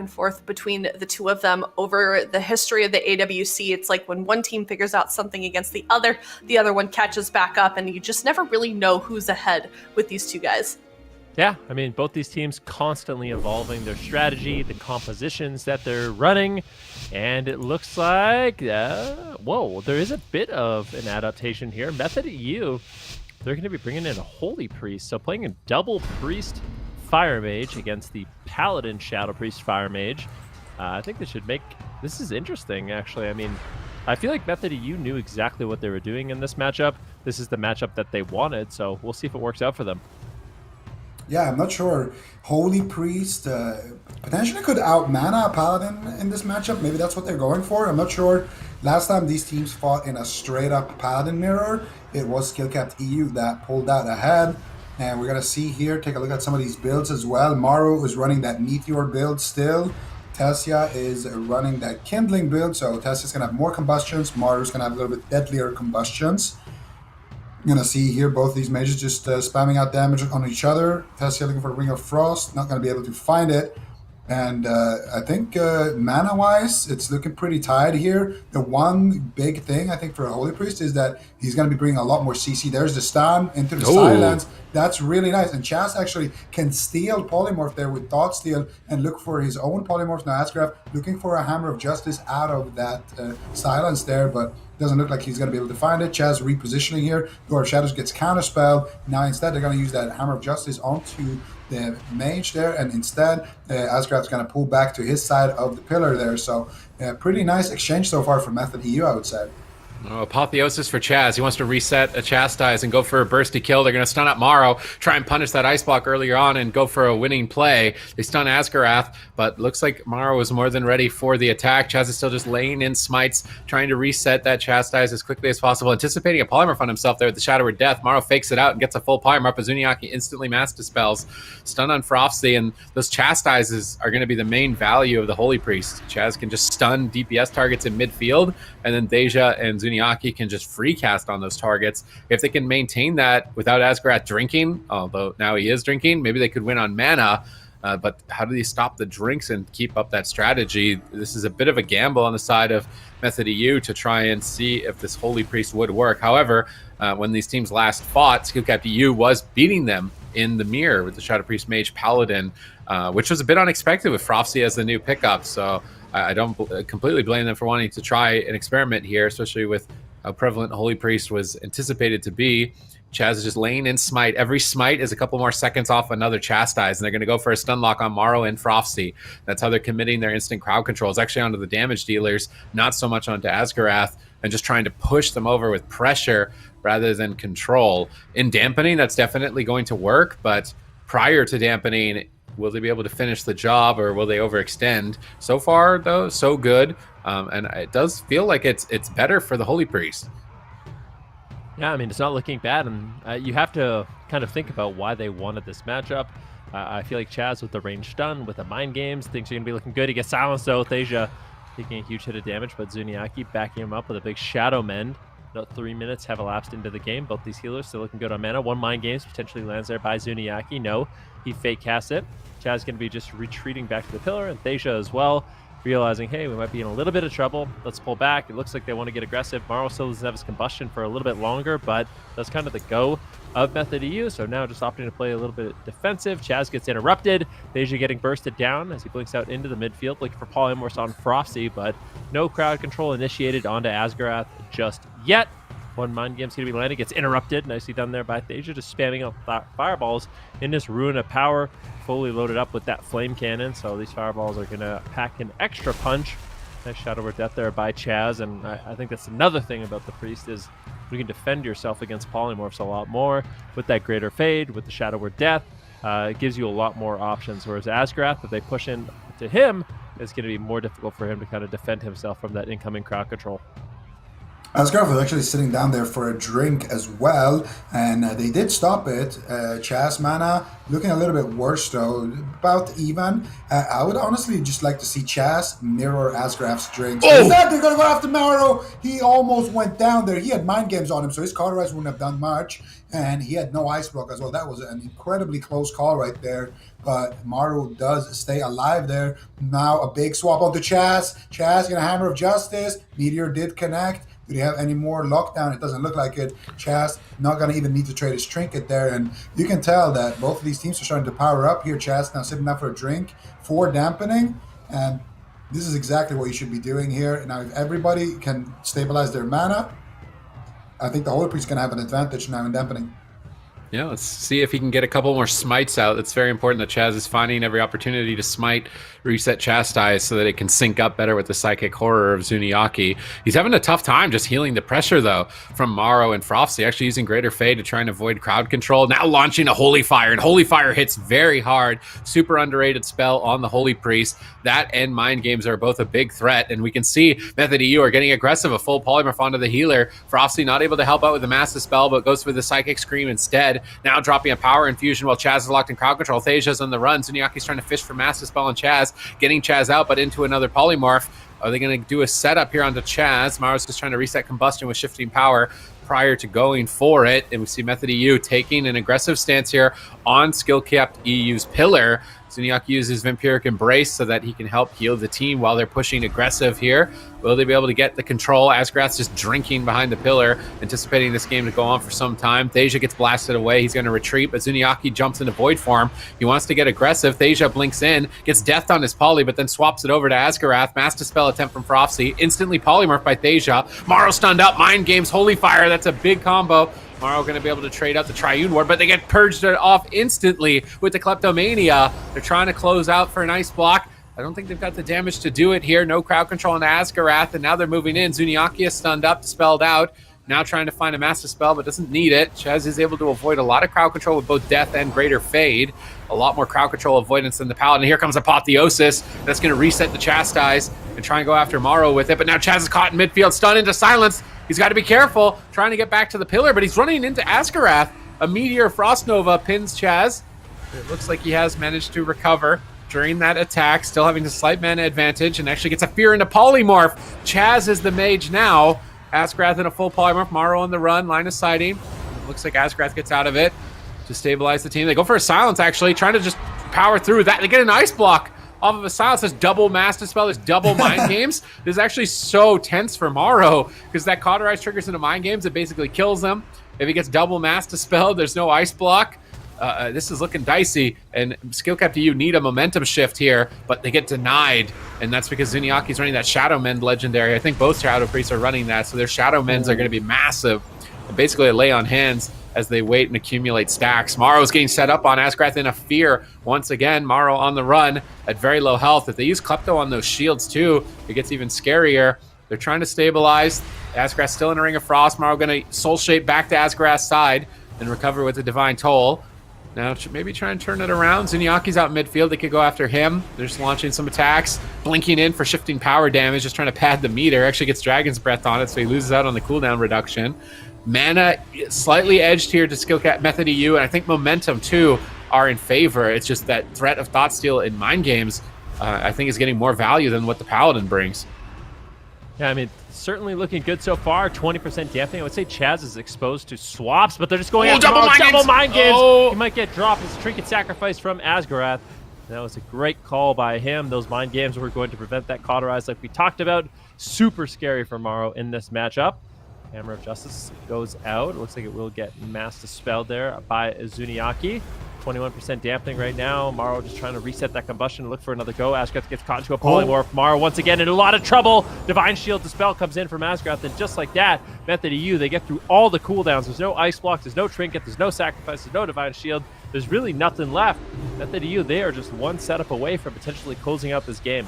and forth between the two of them over the history of the AWC. It's like when one team figures out something against the other one catches back up, and you just never really know who's ahead with these two guys. Yeah, I mean, both these teams constantly evolving their strategy, the compositions that they're running, and it looks like, whoa, there is a bit of an adaptation here. Method EU, they're going to be bringing in a Holy Priest, so playing a double Priest Fire Mage against the Paladin Shadow Priest Fire Mage. I think this is interesting, actually. I mean, I feel like Method EU knew exactly what they were doing in this matchup. This is the matchup that they wanted, so we'll see if it works out for them. Yeah, I'm not sure. Holy Priest potentially could out-mana a Paladin in this matchup. Maybe that's what they're going for. I'm not sure. Last time these teams fought in a straight-up Paladin mirror, it was Skillcapped EU that pulled that ahead. And we're going to see here, take a look at some of these builds as well. Maru is running that Meteor build still. Tessia is running that Kindling build. So Tessia's going to have more combustions. Maru's going to have a little bit deadlier combustions. You're going to see here both these mages just spamming out damage on each other. Tessia looking for Ring of Frost, not going to be able to find it. And I think mana-wise, it's looking pretty tight here. The one big thing, I think, for a Holy Priest is that he's going to be bringing a lot more CC. There's the stun into the Silence. That's really nice. And Chaz actually can steal Polymorph there with Thought Steal and look for his own Polymorph. Now, Asgraf looking for a Hammer of Justice out of that Silence there, but doesn't look like he's going to be able to find it. Chaz repositioning here. Door of Shadows gets counterspelled. Now, instead, they're going to use that Hammer of Justice onto the mage there, and instead Asgraf's going to pull back to his side of the pillar there. So pretty nice exchange so far from Method EU, I would say. Oh, apotheosis for Chaz. He wants to reset a Chastise and go for a bursty kill. They're going to stun up Morrow, try and punish that Ice Block earlier on and go for a winning play. They stun Asgarath, but looks like Morrow is more than ready for the attack. Chaz is still just laying in smites, trying to reset that Chastise as quickly as possible, anticipating a polymorph on himself there with the Shadow of Death. Morrow fakes it out and gets a full polymorph, but Zuniaki instantly mass dispels. Stun on Frosty, and those Chastises are going to be the main value of the Holy Priest. Chaz can just stun DPS targets in midfield, and then Deja and Zuniaki can just free cast on those targets. If they can maintain that without Asgarath drinking, although now he is drinking, maybe they could win on mana. But how do they stop the drinks and keep up that strategy? This is a bit of a gamble on the side of Method EU to try and see if this Holy Priest would work. However, when these teams last fought, Skillcapped EU was beating them in the mirror with the Shadow Priest Mage Paladin, which was a bit unexpected with Frosty as the new pickup. So I don't completely blame them for wanting to try an experiment here, especially with how prevalent Holy Priest was anticipated to be. Chaz is just laying in smite. Every smite is a couple more seconds off another Chastise, and they're going to go for a stun lock on Morrow and Frosty. That's how they're committing their instant crowd controls, actually onto the damage dealers, not so much onto Asgarath, and just trying to push them over with pressure rather than control. In dampening, that's definitely going to work, but prior to dampening, will they be able to finish the job, or will they overextend? So far, though, so good. And it does feel like it's better for the Holy Priest. Yeah, I mean, it's not looking bad, and you have to kind of think about why they wanted this matchup. I feel like Chaz with the range stun, with the Mind Games, things are going to be looking good. He gets silenced, though. Thasia taking a huge hit of damage, but Zuniaki backing him up with a big Shadow Mend. About 3 minutes have elapsed into the game. Both these healers still looking good on mana. One Mind Games potentially lands there by Zuniaki. No, he fake casts it. Chaz going to be just retreating back to the pillar, and Thasia as well, realizing, hey, we might be in a little bit of trouble. Let's pull back. It looks like they want to get aggressive. Morrow still doesn't have his combustion for a little bit longer, but that's kind of the go of Method EU. So now just opting to play a little bit defensive. Chaz gets interrupted. Deja getting bursted down as he blinks out into the midfield, looking for polymorphs on Frosty, but no crowd control initiated onto Asgarath just yet. One Mind Game's going to be landing, gets interrupted. Nicely done there by Thasia, just spamming out fireballs in this Ruin of Power, fully loaded up with that Flame Cannon. So these fireballs are going to pack an extra punch. Nice Shadow of Death there by Chaz, and I think that's another thing about the Priest is you can defend yourself against polymorphs a lot more with that Greater Fade, with the Shadow of Death. It gives you a lot more options, whereas Asgarath, if they push in to him, it's going to be more difficult for him to kind of defend himself from that incoming crowd control. Asgarth was actually sitting down there for a drink as well, and they did stop it. Chaz mana looking a little bit worse though, about even. I would honestly just like to see Chaz mirror Asgarth's drinks. Oh! Instead, they're gonna go after Maro. He almost went down there. He had mind games on him, so his cauterize wouldn't have done much, and he had no ice block as well. That was an incredibly close call right there. But Maru does stay alive there. Now a big swap onto Chaz. Chaz gonna Hammer of Justice. Meteor did connect. Do they have any more lockdown? It doesn't look like it. Chaz not going to even need to trade his trinket there. And you can tell that both of these teams are starting to power up here. Chaz now sitting down for a drink, 4 dampening. And this is exactly what you should be doing here. Now, if everybody can stabilize their mana, I think the Holy Priest is going to have an advantage now in dampening. Yeah, let's see if he can get a couple more smites out. It's very important that Chaz is finding every opportunity to smite, reset, chastise so that it can sync up better with the psychic horror of Zuniaki. He's having a tough time just healing the pressure, though, from Morrow and Frosty, actually using Greater Fade to try and avoid crowd control. Now launching a Holy Fire, and Holy Fire hits very hard. Super underrated spell on the Holy Priest. That and Mind Games are both a big threat, and we can see Method EU are getting aggressive, a full polymorph onto the healer. Frosty not able to help out with the Massive Spell, but goes for the Psychic Scream instead. Now dropping a Power Infusion while Chaz is locked in crowd control. Thasia's on the run. Zuniaki's trying to fish for Massive Spell on Chaz, getting Chaz out, but into another polymorph. Are they going to do a setup here onto Chaz? Maro's just trying to reset Combustion with Shifting Power prior to going for it. And we see Method EU taking an aggressive stance here on skill-capped EU's Pillar. Zuniaki uses Vampiric Embrace so that he can help heal the team while they're pushing aggressive here. Will they be able to get the control? Asgrath's just drinking behind the pillar, anticipating this game to go on for some time. Thasia gets blasted away. He's going to retreat, but Zuniaki jumps into Void form. He wants to get aggressive. Thasia blinks in, gets deathed on his poly, but then swaps it over to Asgarath. Master Spell attempt from Frosty. Instantly polymorphed by Thasia. Morrow stunned up. Mind Games, Holy Fire. That's a big combo. Morrow going to be able to trade out the Triune Ward, but they get purged off instantly with the Kleptomania. They're trying to close out for an ice block. I don't think they've got the damage to do it here. No crowd control on Asgarath, and now they're moving in. Zuniaki is stunned up, dispelled out. Now trying to find a Master Spell, but doesn't need it. Chaz is able to avoid a lot of crowd control with both Death and Greater Fade. A lot more crowd control avoidance than the Paladin. Here comes Apotheosis. That's going to reset the Chastise and try and go after Morrow with it. But now Chaz is caught in midfield, stunned into silence. He's got to be careful, trying to get back to the pillar, but he's running into Asgarath. A Meteor Frost Nova pins Chaz. It looks like he has managed to recover during that attack, still having a slight mana advantage, and actually gets a Fear into Polymorph. Chaz is the mage now. Asgarath in a full polymorph. Morrow on the run, line of sighting. Looks like Asgarath gets out of it to stabilize the team. They go for a silence, actually, trying to just power through that. They get an ice block off of a silence. There's double Master Spell, there's double Mind Games. This is actually so tense for Morrow, because that Cauterize triggers into Mind Games. It basically kills them. If he gets double Master Spell, there's no ice block. This is looking dicey, and Skill Capped EU need a momentum shift here, but they get denied, and that's because Zuniaki's running that Shadow Mend legendary. I think both Shadow Priests are running that, so their Shadow Mends are going to be massive. And basically a lay on hands as they wait and accumulate stacks. Morrow's getting set up on Asgarath in a Fear. Once again, Morrow on the run at very low health. If they use Klepto on those shields too, it gets even scarier. They're trying to stabilize. Asgarath still in a Ring of Frost. Morrow going to Soul Shape back to Asgarath's side and recover with the Divine Toll. Now, maybe try and turn it around. Zuniaki's out midfield. They could go after him. They're just launching some attacks. Blinking in for shifting power damage, just trying to pad the meter. Actually gets Dragon's Breath on it, so he loses out on the cooldown reduction. Mana slightly edged here to Skill Cap Method EU, and I think Momentum, too, are in favor. It's just that threat of Thought Steal in Mind Games, I think, is getting more value than what the Paladin brings. Yeah, I mean, certainly looking good so far. 20% dampening. I would say Chaz is exposed to swaps, but they're just going after double Mind Games. He might get dropped. His Trinket Sacrifice from Asgarath. That was a great call by him. Those Mind Games were going to prevent that Cauterize like we talked about. Super scary for Morrow in this matchup. Hammer of Justice goes out. It looks like it will get Master Spelled there by Zuniaki. 21% dampening right now. Morrow just trying to reset that combustion and look for another go. Asgarath gets caught into a polymorph. Morrow once again in a lot of trouble. Divine Shield Dispel comes in from Asgarath, and just like that, Method EU, they get through all the cooldowns. There's no Ice Block, there's no Trinket, there's no Sacrifice, there's no Divine Shield. There's really nothing left. Method EU, they are just one setup away from potentially closing out this game.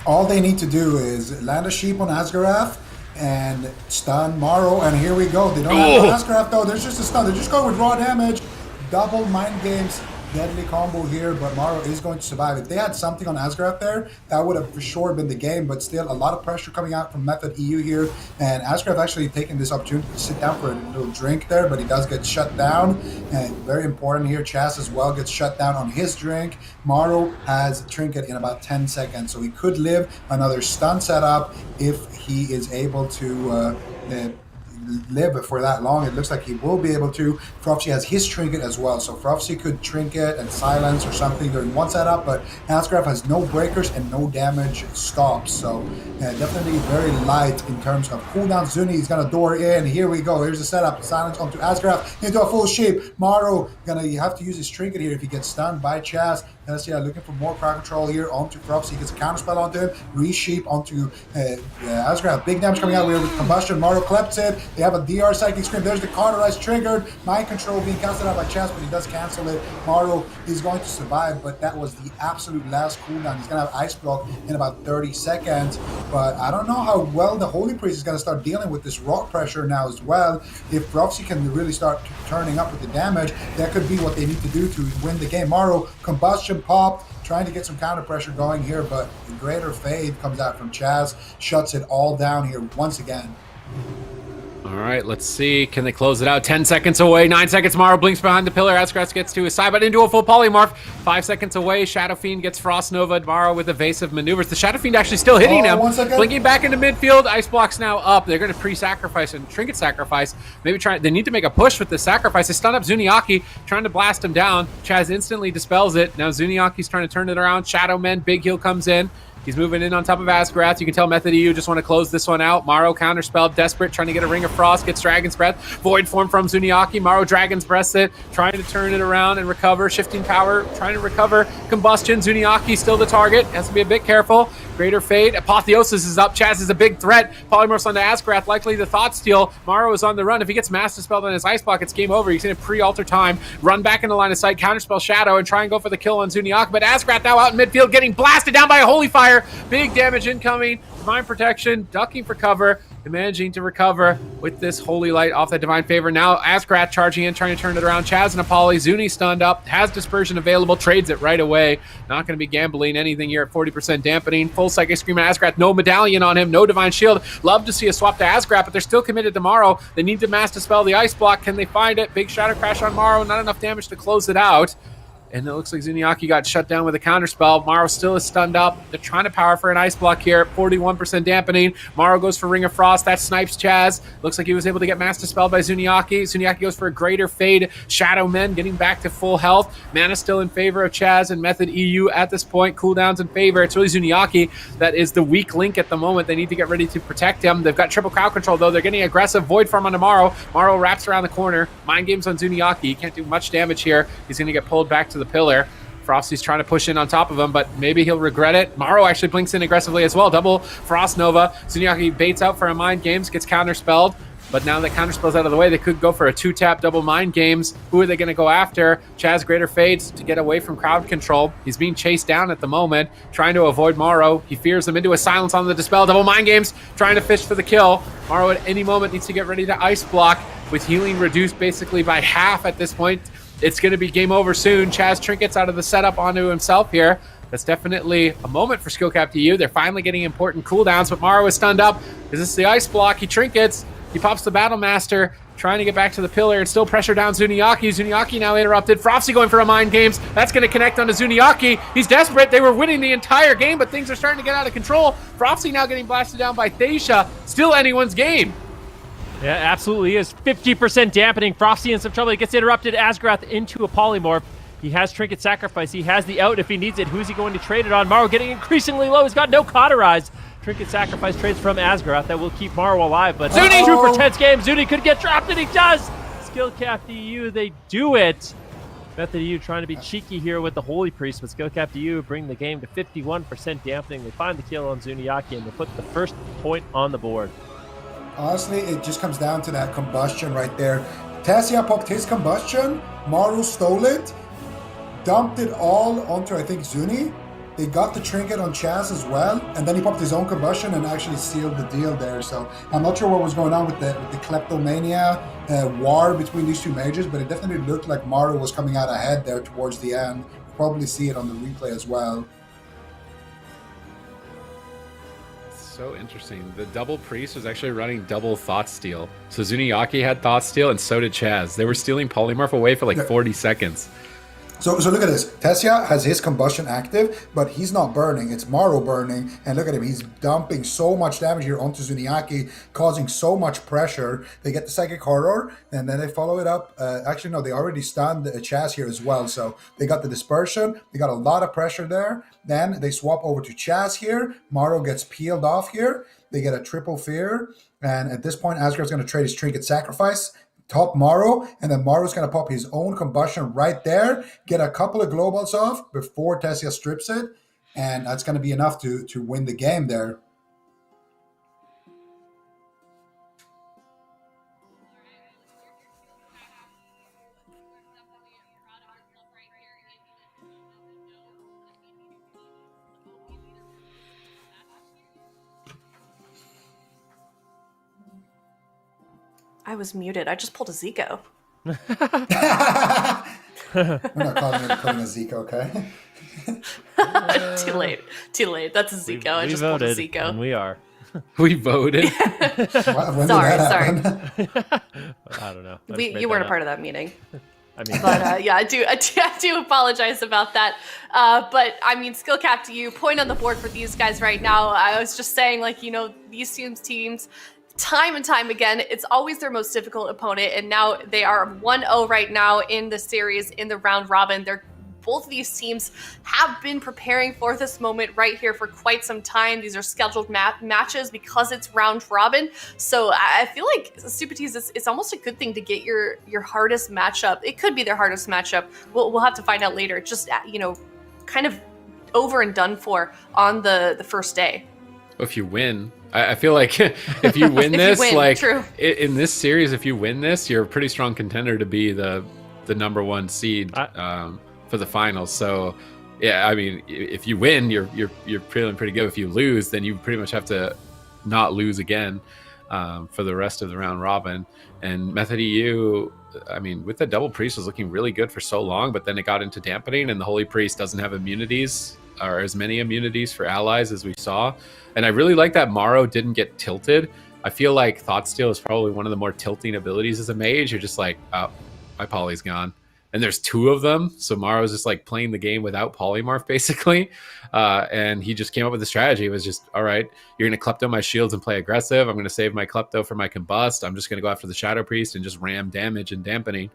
All they need to do is land a sheep on Asgarath and stun Morrow, and here we go. They don't have Asgarath though. There's just a stun. They're just going with raw damage. Double Mind Games deadly combo here, but Maro is going to survive. If they had something on Asgrath there, that would have for sure been the game, but still a lot of pressure coming out from Method EU here, and Asgrath actually taking this opportunity to sit down for a little drink there, but he does get shut down, and very important here, Chaz as well gets shut down on his drink. Maro has Trinket in about 10 seconds, so he could live another stun setup if he is able to live for that long. It looks like he will be able to. Frofsy has his trinket as well, so Frofsy could trinket and silence or something during one setup, but Asgrath has no breakers and no damage stops, so definitely very light in terms of cooldown. Zuni is gonna door in. Here we go. Here's the setup. Silence onto Asgrath into a full sheep. Maro gonna have to use his trinket here if he gets stunned by Chaz. Tessia looking for more crowd control here onto Frofsy. He gets a counterspell onto him. Resheep onto Asgrath. Big damage coming out here with combustion. Maro clips it. They have a DR Psychic Scream. There's the Cauterize triggered. Mind Control being casted out by Chaz, but he does cancel it. Maro is going to survive, but that was the absolute last cooldown. He's going to have Ice Block in about 30 seconds, but I don't know how well the Holy Priest is going to start dealing with this rock pressure now as well. If Frofsy can really start turning up with the damage, that could be what they need to do to win the game. Maro, Combustion popped, trying to get some counter pressure going here, but the Greater Fade comes out from Chaz, shuts it all down here once again. All right, let's see. Can they close it out? 10 seconds away. 9 seconds. Maro blinks behind the pillar. Asgrath gets to his side, but into a full polymorph. 5 seconds away. Shadow Fiend gets Frost Nova. Maro with evasive maneuvers. The Shadow Fiend actually still hitting him. Blinking back into midfield. Ice Block's now up. They're going to pre-sacrifice and Trinket sacrifice. Maybe try. They need to make a push with the sacrifice. They stun up Zuniaki, trying to blast him down. Chaz instantly dispels it. Now Zuniaki's trying to turn it around. Shadow Men. Big heal comes in. He's moving in on top of Asgrath. You can tell Method EU just want to close this one out. Maro counterspell, desperate, trying to get a Ring of Frost, gets Dragon's Breath. Void form from Zuniaki. Maro Dragon's Breath it, trying to turn it around and recover. Shifting power, trying to recover. Combustion, Zuniaki still the target. Has to be a bit careful. Greater Fate. Apotheosis is up. Chaz is a big threat. Polymorphs onto Asgrath. Likely the Thought Steal. Maro is on the run. If he gets Mass Dispelled on his Ice Block, it's game over. He's going to pre-alter time. Run back into line of sight. Counterspell Shadow and try and go for the kill on Zuniaki. But Asgrath now out in midfield getting blasted down by a Holy Fire. Big damage incoming. Divine Protection. Ducking for cover. And managing to recover with this Holy Light off that Divine Favor. Now Asgrath charging in, trying to turn it around. Chaz and Apolly. Zuni stunned up. Has Dispersion available. Trades it right away. Not going to be gambling anything here at 40% dampening. Full Psychic Scream at Asgrath. No Medallion on him. No Divine Shield. Love to see a swap to Asgrath, but they're still committed to Maro. They need to Mass Dispel the Ice Block. Can they find it? Big Shadow Crash on Maro. Not enough damage to close it out. And it looks like Zuniaki got shut down with a counterspell. Maro still is stunned up. They're trying to power for an Ice Block here. 41% dampening. Maro goes for Ring of Frost. That snipes Chaz. Looks like he was able to get Mass Dispelled by Zuniaki. Zuniaki goes for a Greater Fade. Shadow Men getting back to full health. Mana still in favor of Chaz and Method EU at this point. Cooldowns in favor. It's really Zuniaki that is the weak link at the moment. They need to get ready to protect him. They've got triple crowd control, though. They're getting aggressive. Void Form onto Maro. Maro wraps around the corner. Mind Games on Zuniaki. He can't do much damage here. He's going to get pulled back to the pillar. Frosty's trying to push in on top of him, but maybe he'll regret it. Maro actually blinks in aggressively as well. Double Frost Nova. Zuniaki baits out for a Mind Games, gets counterspelled. But now that counterspell's out of the way, they could go for a 2-tap double Mind Games. Who are they going to go after? Chaz Greater Fades to get away from crowd control. He's being chased down at the moment, trying to avoid Maro. He fears him into a silence on the Dispel. Double Mind Games, trying to fish for the kill. Maro at any moment needs to get ready to Ice Block, with healing reduced basically by half at this point. It's going to be game over soon. Chaz trinkets out of the setup onto himself here. That's definitely a moment for Skill-Capped EU. They're finally getting important cooldowns, but Maro is stunned up. Is this the Ice Block? He trinkets. He pops the Battle Master, trying to get back to the pillar. It's still pressure down Zuniaki. Zuniaki now interrupted. Frofsy going for a Mind Games. That's going to connect onto Zuniaki. He's desperate. They were winning the entire game, but things are starting to get out of control. Frofsy now getting blasted down by Thacia. Still anyone's game. Yeah, absolutely is. 50% dampening. Frosty in some trouble. He gets interrupted. Asgrath into a polymorph. He has Trinket Sacrifice. He has the out if he needs it. Who's he going to trade it on? Maro getting increasingly low. He's got no Cauterize. Trinket Sacrifice trades from Asgrath. That will keep Maro alive, but Zuni! super tense game. Zuni could get dropped, and he does! Skill-Capped EU, they do it. Method EU trying to be cheeky here with the Holy Priest, but Skill-Capped EU bring the game to 51% dampening. They find the kill on Zuniaki, and they put the first point on the board. Honestly, it just comes down to that combustion right there. Tessia popped his combustion, Maro stole it, dumped it all onto, I think, Zuni, They got the trinket on Chaz as well, and then he popped his own combustion and actually sealed the deal there. So I'm not sure what was going on with the kleptomania war between these two majors, but it definitely looked like Maru was coming out ahead there towards the end. We'll probably see it on the replay as well. So interesting. The double priest was actually running double thought steal. So Zuniaki had thought steal, and so did Chaz. They were stealing polymorph away for like 40 seconds. So look at this. Tessia has his combustion active, but he's not burning. It's Maru burning, and look at him. He's dumping so much damage here onto Zuniaki, causing so much pressure. They get the Psychic Horror, and then they follow it up. Actually, no, they already stunned Chaz here as well. So they got the dispersion. They got a lot of pressure there. Then they swap over to Chaz here. Maru gets peeled off here. They get a triple fear, and at this point, Asgard's going to trade his Trinket Sacrifice, top Maru, and then Maru's going to pop his own combustion right there, get a couple of globals off before Tessia strips it, and that's going to be enough to win the game there. I was muted. I just pulled a Zico. We're not calling it a Zico, okay? Too late. Too late. That's a Zico. I just pulled a Zico. And we are. We voted. When Sorry. I don't know. You weren't a part of that meeting. I mean, But yeah, I do apologize about that. But I mean, skill cap to you. Point on the board for these guys right now. I was just saying, like, you know, these teams, time and time again, it's always their most difficult opponent, and now they are 1-0 right now in the series in the round robin. Both of these teams have been preparing for this moment right here for quite some time. These are scheduled matches because it's round robin. So I feel like Supatis, it's almost a good thing to get your hardest matchup. It could be their hardest matchup. We'll have to find out later. Just, you know, kind of over and done for on the first day. If you win, I feel like if you win this, true. In this series, if you win this, you're a pretty strong contender to be the number one seed for the finals. So, yeah, I mean, if you win, you're feeling pretty good. If you lose, then you pretty much have to not lose again for the rest of the round robin. And Method EU, I mean, with the double priest was looking really good for so long, but then it got into dampening, and the holy priest doesn't have immunities or as many immunities for allies as we saw. And I really like that Maru didn't get tilted. I feel like Thought Steal is probably one of the more tilting abilities as a mage. You're just like, oh, my poly's gone. And there's two of them. So Maru's just like playing the game without polymorph, basically. And he just came up with the strategy. It was just, all right, you're going to klepto my shields and play aggressive. I'm going to save my klepto for my combust. I'm just going to go after the Shadow Priest and just ram damage and dampening.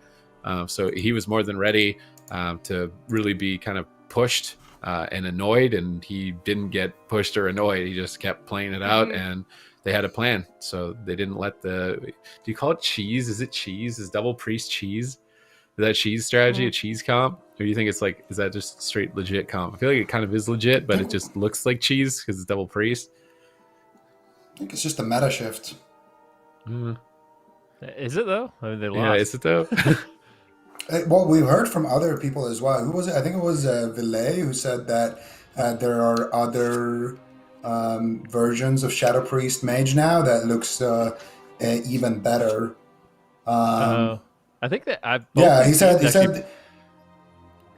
So he was more than ready to really be kind of pushed and annoyed, and he didn't get pushed or annoyed. He just kept playing it out, and they had a plan. So they didn't let do you call it cheese? Is it cheese? Is double priest cheese? Is that cheese strategy a cheese comp? Or do you think it's like, is that just straight legit comp? I feel like it kind of is legit, but it just looks like cheese because it's double priest. I think it's just a meta shift. Is it though? I mean, they lost. Yeah, is it though? Well, we've heard from other people as well. Who was it? I think it was Villet who said that there are other versions of Shadow Priest Mage now that looks even better. I think that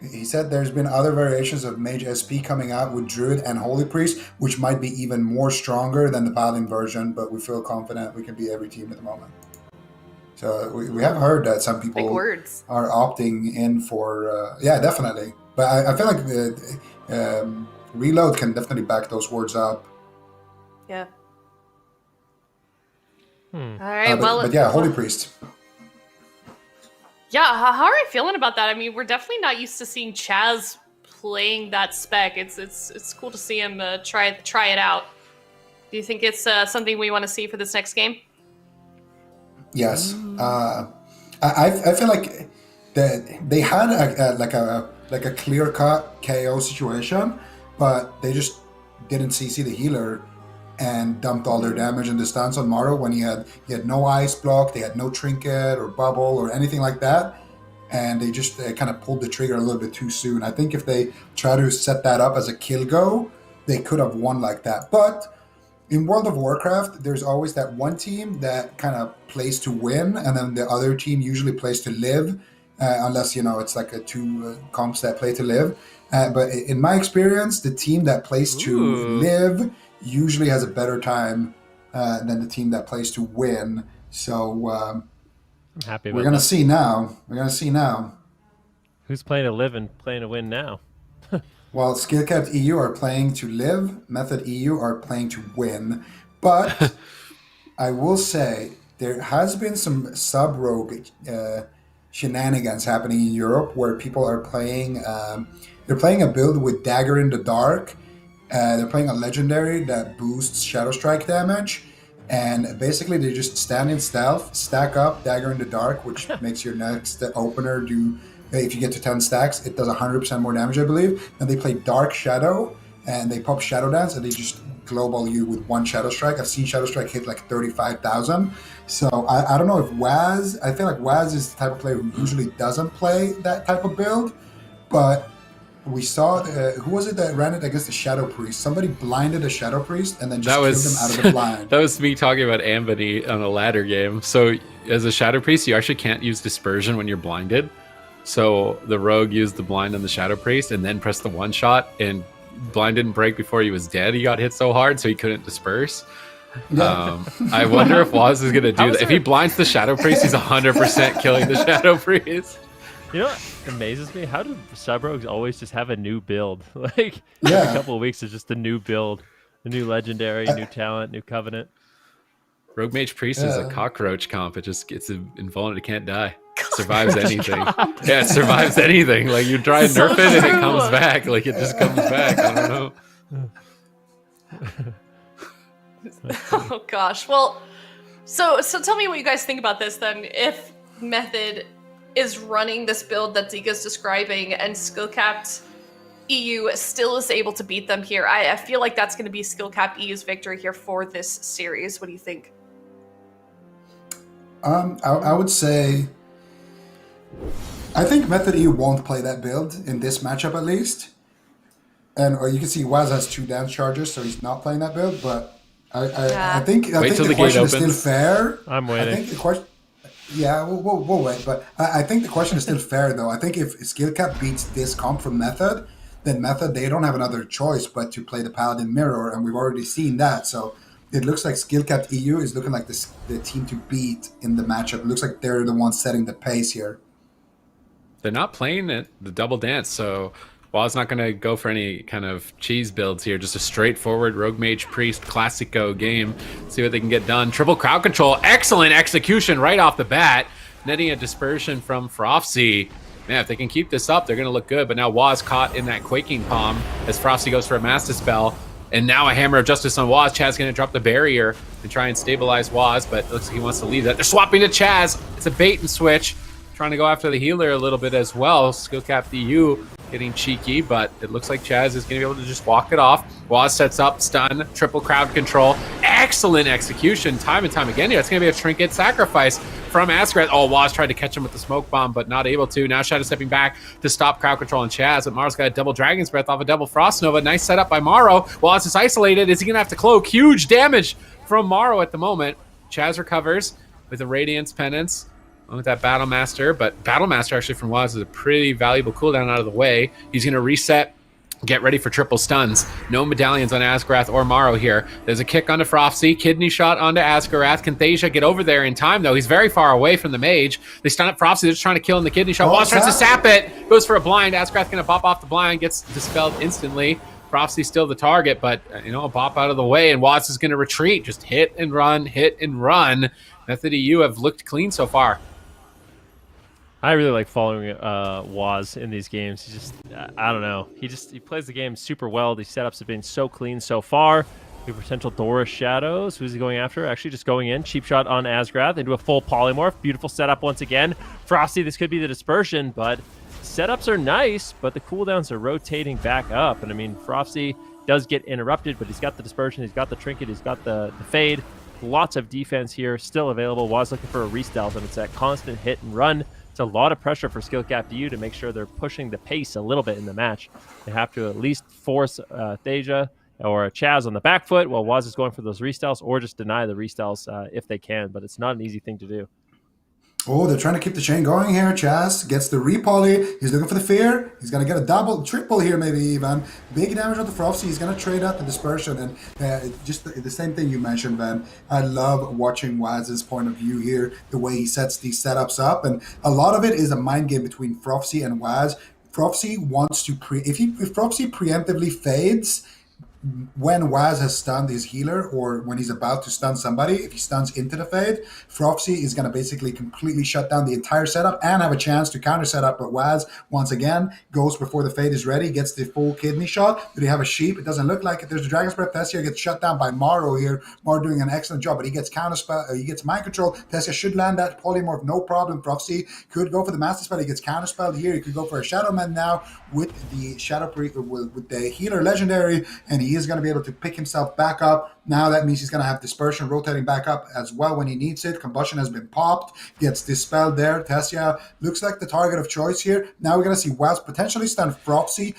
he said there's been other variations of Mage SP coming out with Druid and Holy Priest, which might be even more stronger than the Paladin version, but we feel confident we can beat every team at the moment. So we have heard that some people are opting in for, yeah, definitely. But I feel like the Reload can definitely back those words up. Yeah. All right, but yeah, Holy Priest. Yeah, how are you feeling about that? I mean, we're definitely not used to seeing Chaz playing that spec. It's cool to see him try it out. Do you think it's something we want to see for this next game? Yes, I feel like they had a clear cut KO situation, but they just didn't CC the healer and dumped all their damage and the stance on Maru when he had no ice block, they had no trinket or bubble or anything like that, and they just kind of pulled the trigger a little bit too soon. I think if they try to set that up as a kill go, they could have won like that. But in World of Warcraft, there's always that one team that kind of plays to win, and then the other team usually plays to live, unless, it's like a two comps that play to live. But in my experience, the team that plays to live usually has a better time than the team that plays to win. So I'm happy about we're going to that. see now. We're going to see now. Who's playing to live and playing to win now? Well, Skillcapped EU are playing to live, Method EU are playing to win. But I will say there has been some sub-rogue shenanigans happening in Europe where people are playing. They're playing a build with Dagger in the Dark. They're playing a legendary that boosts Shadow Strike damage. And basically they just stand in stealth, stack up Dagger in the Dark, which makes your next opener do... If you get to 10 stacks, it does 100% more damage, I believe. And they play Dark Shadow, and they pop Shadow Dance, and they just global you with one Shadow Strike. I've seen Shadow Strike hit like 35,000. So I don't know if Waz... I feel like Waz is the type of player who usually doesn't play that type of build. But we saw... who was it that ran it against the Shadow Priest? Somebody blinded a Shadow Priest and then just killed him out of the blind. That was me talking about Ambony on a ladder game. So as a Shadow Priest, you actually can't use Dispersion when you're blinded. So the rogue used the blind on the Shadow Priest and then pressed the one shot, and blind didn't break before he was dead. He got hit so hard, so he couldn't disperse. I wonder if Waz is going to do that. If he blinds the Shadow Priest, he's 100% killing the Shadow Priest. You know what amazes me? How do sub-rogues always just have a new build? Like, Yeah. every couple of weeks is just a new build. A new legendary, new talent, new covenant. Rogue Mage Priest is a cockroach comp. It just gets invulnerable. It can't die. Survives anything. Yeah, it survives anything. Like, you try and nerf it and it comes back. Like, it just comes back. I don't know. Oh gosh. Well, so tell me what you guys think about this then. If Method is running this build that Zika's describing and Skillcapped EU still is able to beat them here, I feel like that's going to be Skillcapped EU's victory here for this series. What do you think? I would say... I think Method EU won't play that build in this matchup at least. Or you can see Waz has 2 dance charges, so he's not playing that build. But I think the question is still fair. I'm waiting. I think the question... Yeah, we'll wait. But I think the question is still fair, though. I think if Skillcap beats this comp from Method, then Method, they don't have another choice but to play the Paladin Mirror, and we've already seen that. So it looks like Skillcap EU is looking like the team to beat in the matchup. It looks like they're the ones setting the pace here. They're not playing it, the double dance, so Waz not going to go for any kind of cheese builds here. Just a straightforward Rogue Mage Priest Classico game. See what they can get done. Triple crowd control. Excellent execution right off the bat. Netting a dispersion from Frofsy. Man, if they can keep this up, they're going to look good. But now Waz caught in that Quaking Palm as Frofsy goes for a Master Spell. And now a Hammer of Justice on Waz. Chaz's going to drop the barrier and try and stabilize Waz, but it looks like he wants to leave that. They're swapping to Chaz. It's a bait and switch. Trying to go after the healer a little bit as well. Skillcap EU getting cheeky, but it looks like Chaz is going to be able to just walk it off. Waz sets up, stun, triple crowd control. Excellent execution time and time again here. It's going to be a trinket sacrifice from Askerath. Oh, Waz tried to catch him with the smoke bomb, but not able to. Now Shadow stepping back to stop crowd control on Chaz, but Maro's got a double Dragon's Breath off a double Frost Nova. Nice setup by Maro. Waz is isolated. Is he going to have to cloak? Huge damage from Maro at the moment. Chaz recovers with a Radiance Penance with that Battle Master, but Battle Master actually from Waz is a pretty valuable cooldown out of the way. He's going to reset, get ready for triple stuns. No medallions on Askerath or Maro here. There's a kick onto Frofsy, kidney shot onto Askerath. Can Thasia get over there in time, though? He's very far away from the mage. They stun up Frofsy. They're just trying to kill him the kidney shot. Waz tries to sap it. Goes for a blind. Askerath going to pop off the blind. Gets dispelled instantly. Frofsy's still the target, but, a bop out of the way, and Waz is going to retreat. Just hit and run, hit and run. Method EU have looked clean so far. I really like following Waz in these games. He just, I don't know. He plays the game super well. These setups have been so clean so far. We have potential Doris Shadows. Who's he going after? Actually just going in. Cheap shot on Askerath into a full polymorph. Beautiful setup once again. Frosty, this could be the dispersion, but setups are nice, but the cooldowns are rotating back up. And I mean, Frosty does get interrupted, but he's got the dispersion. He's got the trinket. He's got the fade. Lots of defense here still available. Waz looking for a re-stealth, and it's that constant hit and run It's a lot of pressure for Skill Cap DU to make sure they're pushing the pace a little bit in the match. They have to at least force Thasia or Chaz on the back foot while Waz is going for those restyles, or just deny the restyles if they can, but it's not an easy thing to do. Oh, they're trying to keep the chain going here. Chaz gets the repoly. He's looking for the fear. He's going to get a double, triple here maybe even. Big damage on the Frosty. He's going to trade out the dispersion. And just the same thing you mentioned, Van. I love watching Waz's point of view here, the way he sets these setups up. And a lot of it is a mind game between Frosty and Waz. Frosty wants to if Frosty preemptively fades, when Waz has stunned his healer, or when he's about to stun somebody, if he stuns into the fade, Frofsy is going to basically completely shut down the entire setup and have a chance to counter setup. But Waz, once again, goes before the fade is ready, gets the full kidney shot. Do they have a sheep? It doesn't look like it. There's the Dragon's Breath. Tessia gets shut down by Morrow here. Morrow doing an excellent job, but he gets counter spell. He gets mind control. Tessia should land that polymorph, no problem. Frofsy could go for the master spell. He gets counter spelled here. He could go for a Shadowman now with the with the healer legendary, and he is going to be able to pick himself back up. Now that means he's going to have dispersion rotating back up as well when he needs it. Combustion has been popped, gets dispelled there. Tessia looks like the target of choice here. Now we're going to see Waz potentially stun Frofsy.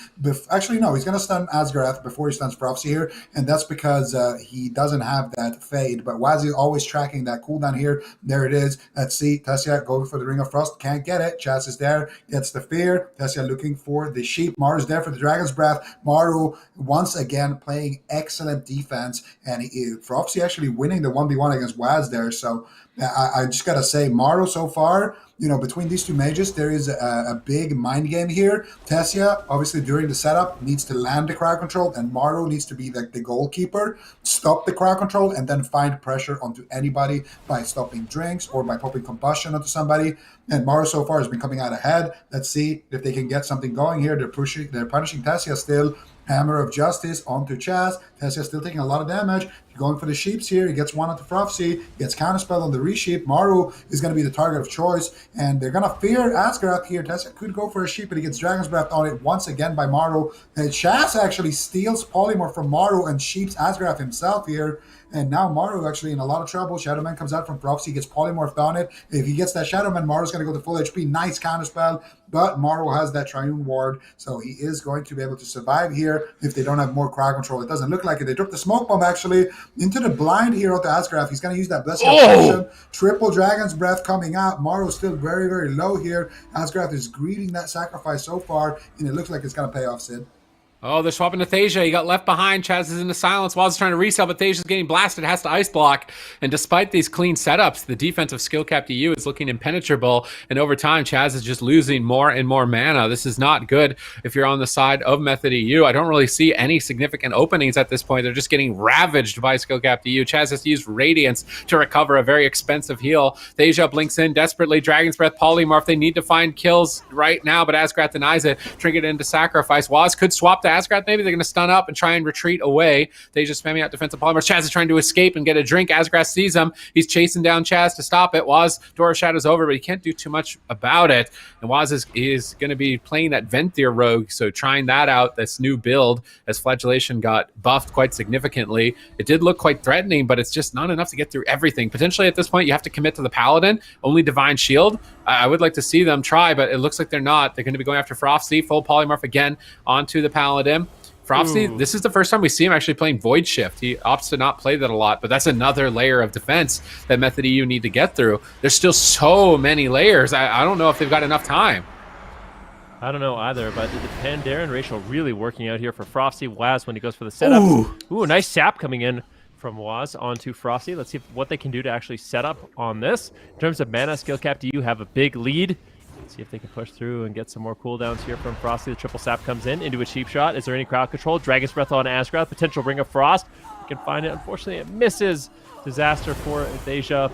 Actually, no, he's going to stun Asgarath before he stuns Frofsy here, and that's because he doesn't have that fade. But Waz is always tracking that cooldown here. There it is. Let's see. Tessia going for the Ring of Frost. Can't get it. Chaz is there. Gets the fear. Tessia looking for the sheep. Maru's there for the Dragon's Breath. Maru once again playing excellent defense, and Frofsy actually winning the 1v1 against Waz there. So I just gotta say, Maru so far, between these two mages, there is a big mind game here. Tessia, obviously during the setup, needs to land the crowd control, and Maru needs to be like the goalkeeper, stop the crowd control, and then find pressure onto anybody by stopping drinks or by popping combustion onto somebody. And Maru so far has been coming out ahead. Let's see if they can get something going here. They're punishing Tessia still. Hammer of Justice onto Chaz. Tessia still taking a lot of damage. Going for the sheeps here. He gets one onto Frofsy. Gets counterspell on the resheep. Maru is going to be the target of choice. And they're going to fear Asgarath here. Tessia could go for a sheep, but he gets Dragon's Breath on it once again by Maru. And Chaz actually steals Polymorph from Maru and sheeps Asgarath himself here. And now Maru actually in a lot of trouble. Shadowman comes out from Frofsy, gets polymorphed on it. If he gets that Shadowman, Maru's going to go to full HP. Nice counterspell, but Maru has that Triune Ward, so he is going to be able to survive here if they don't have more crowd control. It doesn't look like it. They dropped the Smoke Bomb actually into the blind here onto Asgarath. He's going to use that Blessing of Protection. Triple Dragon's Breath coming out. Maru's still very, very low here. Asgarath is greeting that sacrifice so far, and it looks like it's going to pay off, Sid. Oh, they're swapping to Thasia. He got left behind. Chaz is in the silence. Waz is trying to resell, but Thasia's getting blasted. Has to ice block. And despite these clean setups, the defense of Skill Cap DU is looking impenetrable. And over time, Chaz is just losing more and more mana. This is not good if you're on the side of Method EU. I don't really see any significant openings at this point. They're just getting ravaged by Skill Cap DU. Chaz has to use Radiance to recover a very expensive heal. Thasia blinks in desperately. Dragon's Breath, Polymorph. They need to find kills right now, but Asgarath denies it. Trinket into sacrifice. Waz could swap to Asgarath. Maybe they're going to stun up and try and retreat away. They just spamming out defensive polymers. Chaz is trying to escape and get a drink. Asgarath sees him. He's chasing down Chaz to stop it. Waz, Door of Shadows over, but he can't do too much about it. And Waz is going to be playing that Venthyr rogue, so trying that out, this new build, as Flagellation got buffed quite significantly. It did look quite threatening, but it's just not enough to get through everything. Potentially at this point, you have to commit to the Paladin, only Divine Shield. I would like to see them try, but it looks like they're not. They're going to be going after Frofsy, full polymorph again onto the Paladin. Frofsy, this is the first time we see him actually playing Void Shift. He opts to not play that a lot, but that's another layer of defense that Method EU need to get through. There's still so many layers. I don't know if they've got enough time. I don't know either, but the Pandaren ratio really working out here for Frofsy. Waz when he goes for the setup. Ooh, nice sap coming in from Waz onto Frofsy. Let's see what they can do to actually set up on this. In terms of mana, Skill Cap DU have a big lead. See if they can push through and get some more cooldowns here from Frosty. The triple sap comes in into a cheap shot. Is there any crowd control? Dragon's Breath on Asgarath. Potential Ring of Frost. You can find it. Unfortunately, it misses. Disaster for Thasia.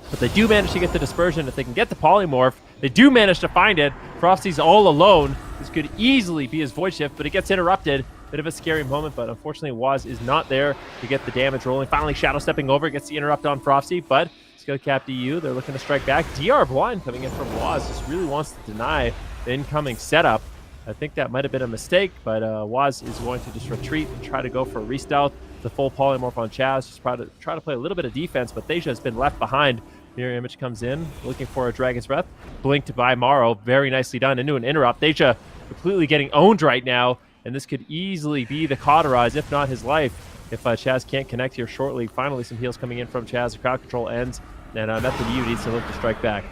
But they do manage to get the dispersion. If they can get the polymorph, they do manage to find it. Frosty's all alone. This could easily be his Void Shift, but it gets interrupted. Bit of a scary moment, but unfortunately Waz is not there to get the damage rolling. Finally, Shadow stepping over, gets the interrupt on Frosty, but Skill Cap DU, they're looking to strike back. DR Blind coming in from Waz, just really wants to deny the incoming setup. I think that might have been a mistake, but Waz is going to just retreat and try to go for a restealth. The full polymorph on Chaz, just try to play a little bit of defense, but Thasia has been left behind Mirror image comes in, looking for a Dragon's Breath. Blinked by Morrow. Very nicely done into an interrupt. Deja completely getting owned right now, and this could easily be the cauterize, if not his life, if Chaz can't connect here shortly. Finally, some heals coming in from Chaz. The crowd control ends, and Method U needs to look to strike back.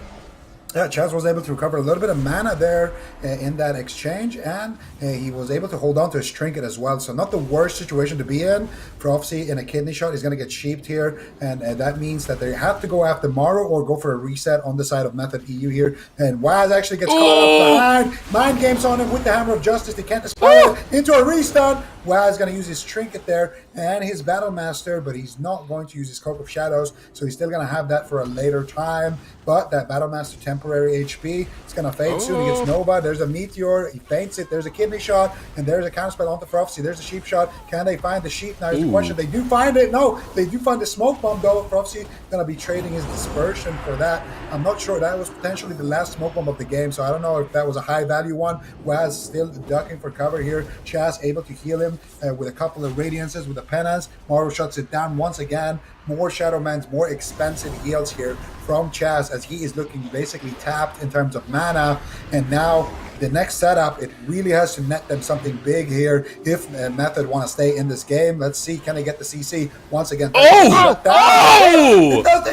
Yeah, Chaz was able to recover a little bit of mana there in that exchange, and he was able to hold on to his trinket as well. So not the worst situation to be in. Prophecy in a kidney shot, he's going to get sheeped here, and that means that they have to go after Morrow or go for a reset on the side of Method EU here. And Waz actually gets caught up behind. Mind games on him with the Hammer of Justice. They can't dispel it into a restun. Waz going to use his trinket there and his Battle Master, but he's not going to use his Cloak of Shadows, so he's still going to have that for a later time. But that Battle Master temporary HP, it's going to fade soon. He gets Nova. There's a Meteor. He faints it. There's a Kidney Shot, and there's a counterspell onto Prophecy. There's a Sheep Shot. Can they find the Sheep? Now, here's the question. They do find it. No, they do find the Smoke Bomb, though. Prophecy going to be trading his Dispersion for that. I'm not sure. That was potentially the last Smoke Bomb of the game, so I don't know if that was a high-value one. Waz still ducking for cover here. Chaz able to heal him with a couple of Radiances with a Penance. Morrow shuts it down once again. More Shadowlands, more expensive heals here from Chaz as he is looking basically tapped in terms of mana. And now the next setup, it really has to net them something big here if Method want to stay in this game. Let's see, can they get the CC once again? They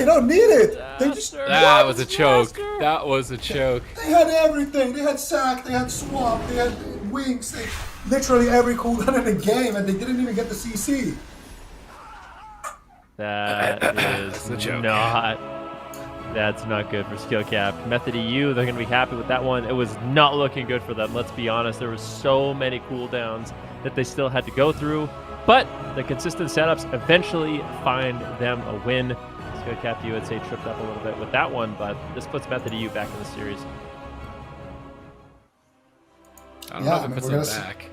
don't need it. They just that was a choke. That was a choke. They had everything. They had Sack, they had Swamp, they had Wings, literally every cooldown in the game, and they didn't even get the CC. That is that's not good for skill cap. Method EU, they're going to be happy with that one. It was not looking good for them, let's be honest. There were so many cooldowns that they still had to go through, but the consistent setups eventually find them a win. Skill cap, you would say, tripped up a little bit with that one, but this puts Method EU back in the series. I don't know if it puts them back.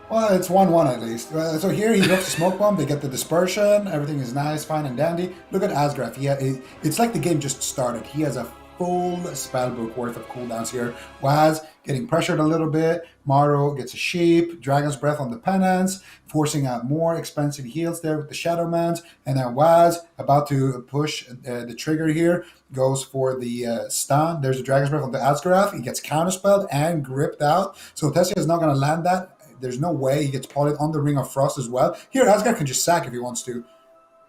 Well, it's 1-1 at least. So here he drops the Smoke Bomb, they get the Dispersion, everything is nice, fine and dandy. Look at Asgraf, it's like the game just started. He has a full spellbook worth of cooldowns here. Waz getting pressured a little bit, Morrow gets a Sheep, Dragon's Breath on the Penance, forcing out more expensive heals there with the Shadowlands, and then Waz about to push the trigger here, goes for the stun. There's the Dragon's Breath on the Asgraf, he gets counterspelled and gripped out, so Tessia is not going to land that. There's no way. He gets potted on the Ring of Frost as well. Here, Asgard can just sack if he wants to,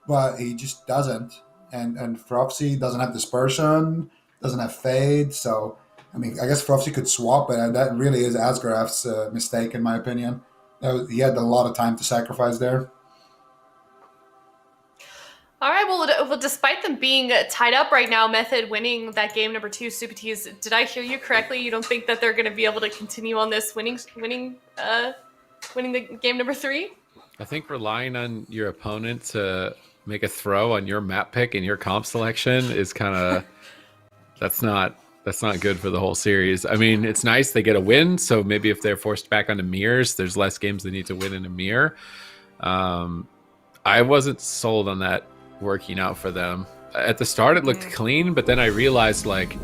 but he just doesn't. And Prophecy doesn't have Dispersion, doesn't have Fade, so, I mean, I guess Prophecy could swap, but that really is Asgraf's mistake, in my opinion. He had a lot of time to sacrifice there. All right, well, despite them being tied up right now, Method winning that game number 2, Super Tees, did I hear you correctly? You don't think that they're going to be able to continue on this winning the game number 3? I think relying on your opponent to make a throw on your map pick and your comp selection is kind of that's not good for the whole series. I mean, it's nice they get a win, so maybe if they're forced back onto mirrors, there's less games they need to win in a mirror. I wasn't sold on that working out for them. At the start it looked clean, but then I realized like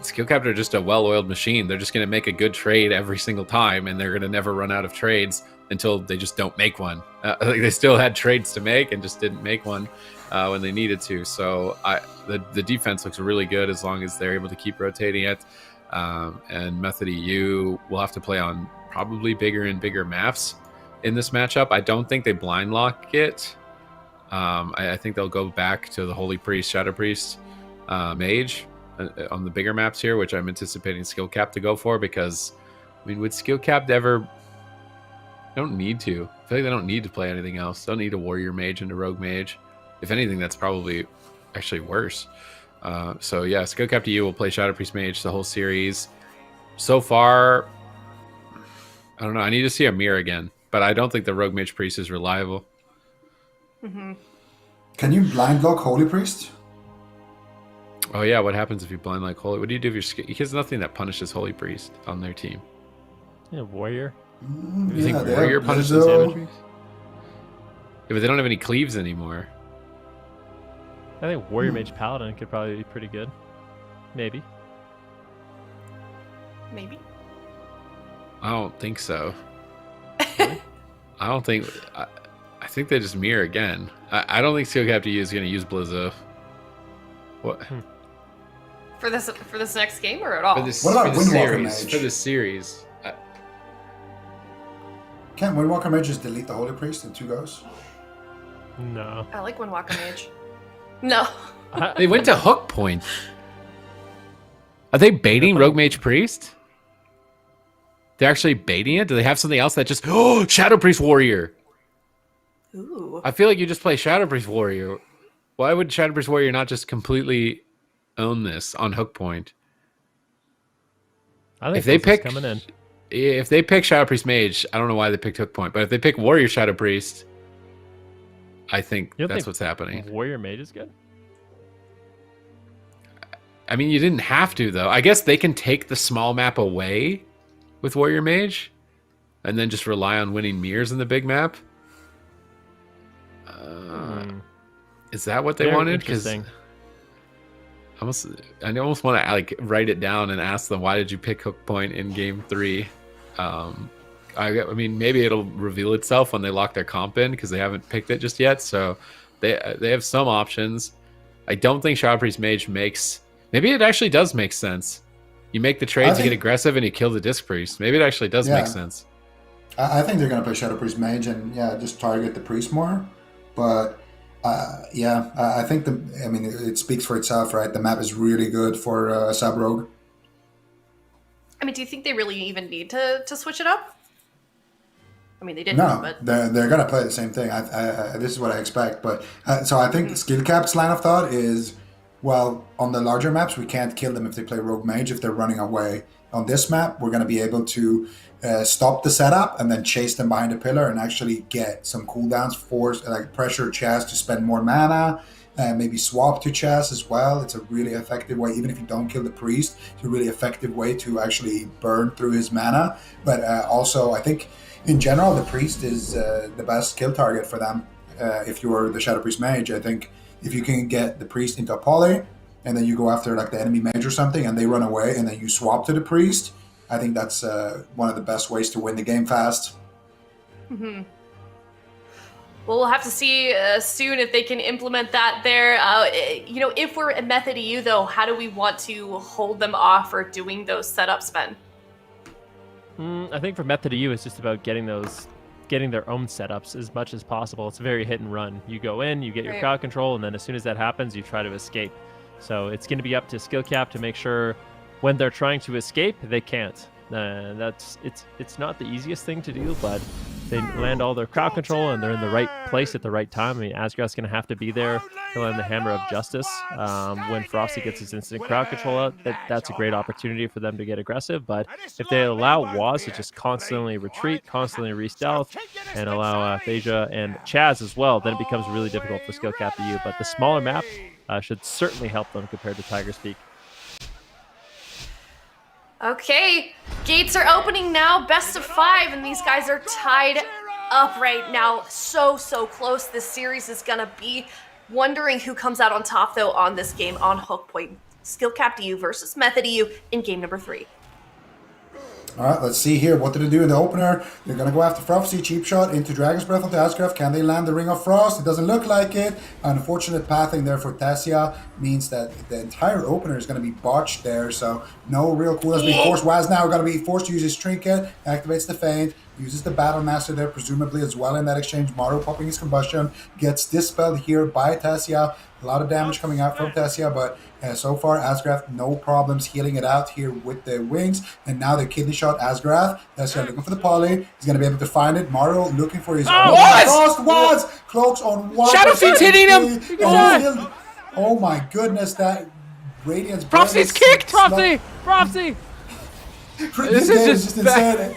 Skill Captor are just a well-oiled machine. They're just going to make a good trade every single time, and they're going to never run out of trades until they just don't make one. Like they still had trades to make and just didn't make one when they needed to. So the defense looks really good as long as they're able to keep rotating it. And Method EU will have to play on probably bigger and bigger maps in this matchup. I don't think they blind lock it. I think they'll go back to the Holy Priest, Shadow Priest, Mage on the bigger maps here, which I'm anticipating Skill Cap to go for, because, I mean, would Skill Cap ever... don't need to. I feel like they don't need to play anything else. They don't need a Warrior Mage and a Rogue Mage. If anything, that's probably actually worse. So yeah, Skill Cap to you will play Shadow Priest Mage the whole series. So far, I don't know. I need to see a mirror again, but I don't think the Rogue Mage Priest is reliable. Mm-hmm. Can you blind lock Holy Priest? Oh yeah, what happens if you blind like Holy? What do you do if you're... There's nothing that punishes Holy Priest on their team. Yeah, Warrior. You think Warrior punishes damage? Yeah, but they don't have any cleaves anymore. I think Warrior Mage Paladin could probably be pretty good. Maybe. Maybe. I don't think so. Really? I don't think... I think they just mirror again. I don't think Skill Cap to you is going to use Blizzo. What? For this next game or at all? For this, What about for the Windwalker series? Mage? For the series. Can't Windwalker Mage just delete the Holy Priest in 2 goes? No. I like Windwalker Mage. No. They went to hook point. Are they baiting Rogue Mage Priest? They're actually baiting it? Do they have something else that just... Oh, Shadow Priest Warrior! Ooh. I feel like you just play Shadow Priest Warrior. Why would Shadow Priest Warrior not just completely own this on hook point? I think If they pick... coming in. If they pick Shadow Priest Mage, I don't know why they picked hook point, but if they pick Warrior Shadow Priest, I think You don't that's think what's happening. Warrior Mage is good. I mean, you didn't have to, though. I guess they can take the small map away with Warrior Mage and then just rely on winning mirrors in the big map. Is that what they Very wanted? Because interesting. I almost want to like write it down and ask them, why did you pick hook point in game 3? I mean, maybe it'll reveal itself when they lock their comp in because they haven't picked it just yet. So they have some options. I don't think Shadow Priest Mage makes... Maybe it actually does make sense. You make the trade to get aggressive and you kill the Disc Priest. Maybe it actually does make sense. I think they're going to play Shadow Priest Mage and just target the Priest more. But I think it speaks for itself, right? The map is really good for Sub Rogue. I mean, do you think they really even need to switch it up? I mean, they didn't, No, but... they're going to play the same thing. This is what I expect. But so I think Skill Cap's line of thought is, well, on the larger maps, we can't kill them if they play Rogue Mage if they're running away. On this map, we're going to be able to stop the setup and then chase them behind a pillar and actually get some cooldowns, force, like pressure Chaz to spend more mana, maybe swap to Chaz as well. It's a really effective way, even if you don't kill the priest, it's a really effective way to actually burn through his mana. But also, I think in general, the priest is the best kill target for them. If you're the Shadow Priest Mage, I think if you can get the priest into a poly, and then you go after like the enemy mage or something, and they run away, and then you swap to the priest, I think that's one of the best ways to win the game fast. Mm-hmm. Well, we'll have to see soon if they can implement that there. If we're at Method EU, though, how do we want to hold them off for doing those setups, Ben? I think for Method EU, it's just about getting their own setups as much as possible. It's a very hit and run. You go in, you get your crowd control, and then as soon as that happens, you try to escape. So it's going to be up to Skill Cap to make sure when they're trying to escape, they can't. It's not the easiest thing to do, but they land all their crowd control and they're in the right place at the right time. I mean, Asgrath's going to have to be there to land the Hammer of Justice when Frosty gets his instant crowd control out. That's a great opportunity for them to get aggressive. But if they allow Waz to just constantly retreat, constantly re-stealth, and allow Thasia and Chaz as well, then it becomes really difficult for Skill Cap to use. But the smaller map should certainly help them compared to Tiger's Peak. Okay, gates are opening now, best of 5, and these guys are tied up right now. So close this series is gonna be. Wondering who comes out on top, though, on this game on Hook Point. Skill Cap EU versus Method EU in game number 3. All right, let's see here. What do they do in the opener? They're going to go after Prophecy, cheap shot into Dragon's Breath onto Asgrath. Can they land the Ring of Frost? It doesn't look like it. Unfortunate pathing there for Tessia means that the entire opener is going to be botched there. So no real cooldowns being forced. Waz now going to be forced to use his Trinket, activates the Feint, uses the Battle Master there presumably as well in that exchange. Maru popping his Combustion, gets dispelled here by Tessia. A lot of damage coming out from Tessia, but so far Asgrath no problems healing it out here with the wings. And now the kidney shot Asgrath. Tessia looking for the poly. He's going to be able to find it. Maru looking for his Waz! Cloaks on one. Shadowfield's hitting him! Oh my goodness, that Radiance. Prophecy's kicked! Prophecy! This is just insane.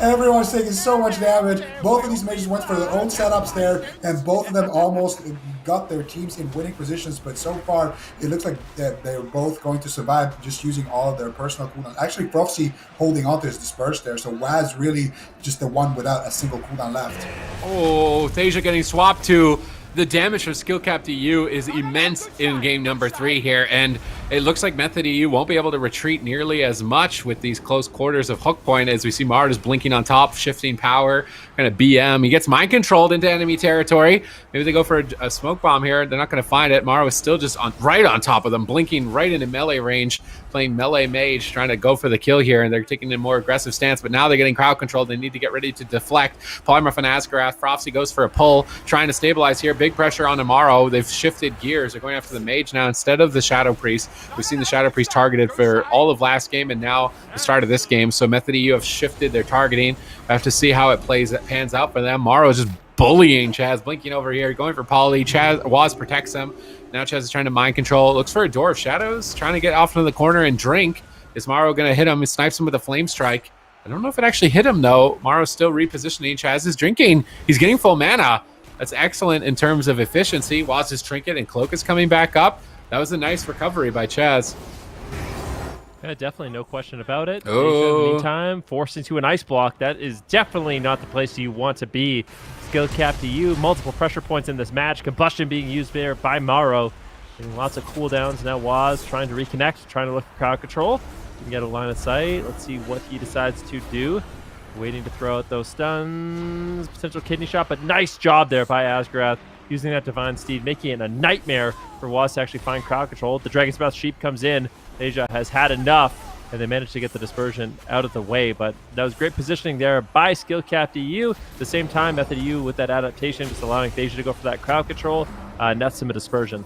Everyone's taking so much damage. Both of these mages went for their own setups there, and both of them almost got their teams in winning positions. But so far, it looks like they're both going to survive just using all of their personal cooldowns. Actually, Prophecy holding on to his Disperse there, so Waz really just the one without a single cooldown left. Oh, Thasia getting swapped to the damage from Skill Cap EU is immense in game number 3 here, and it looks like Method EU won't be able to retreat nearly as much with these close quarters of hook point, as we see Mara just blinking on top, shifting power, kind of BM. He gets mind controlled into enemy territory. Maybe they go for a smoke bomb here. They're not going to find it. Mara is still just right on top of them, blinking right into melee range, playing melee mage, trying to go for the kill here, and they're taking a more aggressive stance, but now they're getting crowd controlled. They need to get ready to deflect. Polymorph and Asgarath. Frofsy goes for a pull, trying to stabilize here. Big pressure on Amaro. They've shifted gears. They're going after the mage now instead of the Shadow Priest. We've seen the Shadow Priest targeted for all of last game and now the start of this game. So Method EU have shifted their targeting. I have to see how it pans out for them. Maro is just bullying Chaz, blinking over here, going for Poly. Waz protects him. Now Chaz is trying to mind control. Looks for a Door of Shadows, trying to get off into the corner and drink. Is Maro going to hit him? He snipes him with a Flame Strike. I don't know if it actually hit him, though. Maro's still repositioning. Chaz is drinking. He's getting full mana. That's excellent in terms of efficiency. Waz's Trinket and Cloak is coming back up. That was a nice recovery by Chaz. Yeah, definitely, no question about it. Oh. In the meantime, forced into an ice block. That is definitely not the place you want to be. Skill Cap to you. Multiple pressure points in this match. Combustion being used there by Maro. Getting lots of cooldowns. Now Waz trying to reconnect, trying to look for crowd control. You can get a line of sight. Let's see what he decides to do. Waiting to throw out those stuns. Potential kidney shot, but nice job there by Asgarath. Using that Divine Steed, making it a nightmare for Waz to actually find crowd control. The Dragon's Mouth Sheep comes in. Asia has had enough, and they managed to get the dispersion out of the way. But that was great positioning there by Skill Cap EU. At the same time, Method EU with that adaptation, just allowing Thasia to go for that crowd control. Nets him a dispersion.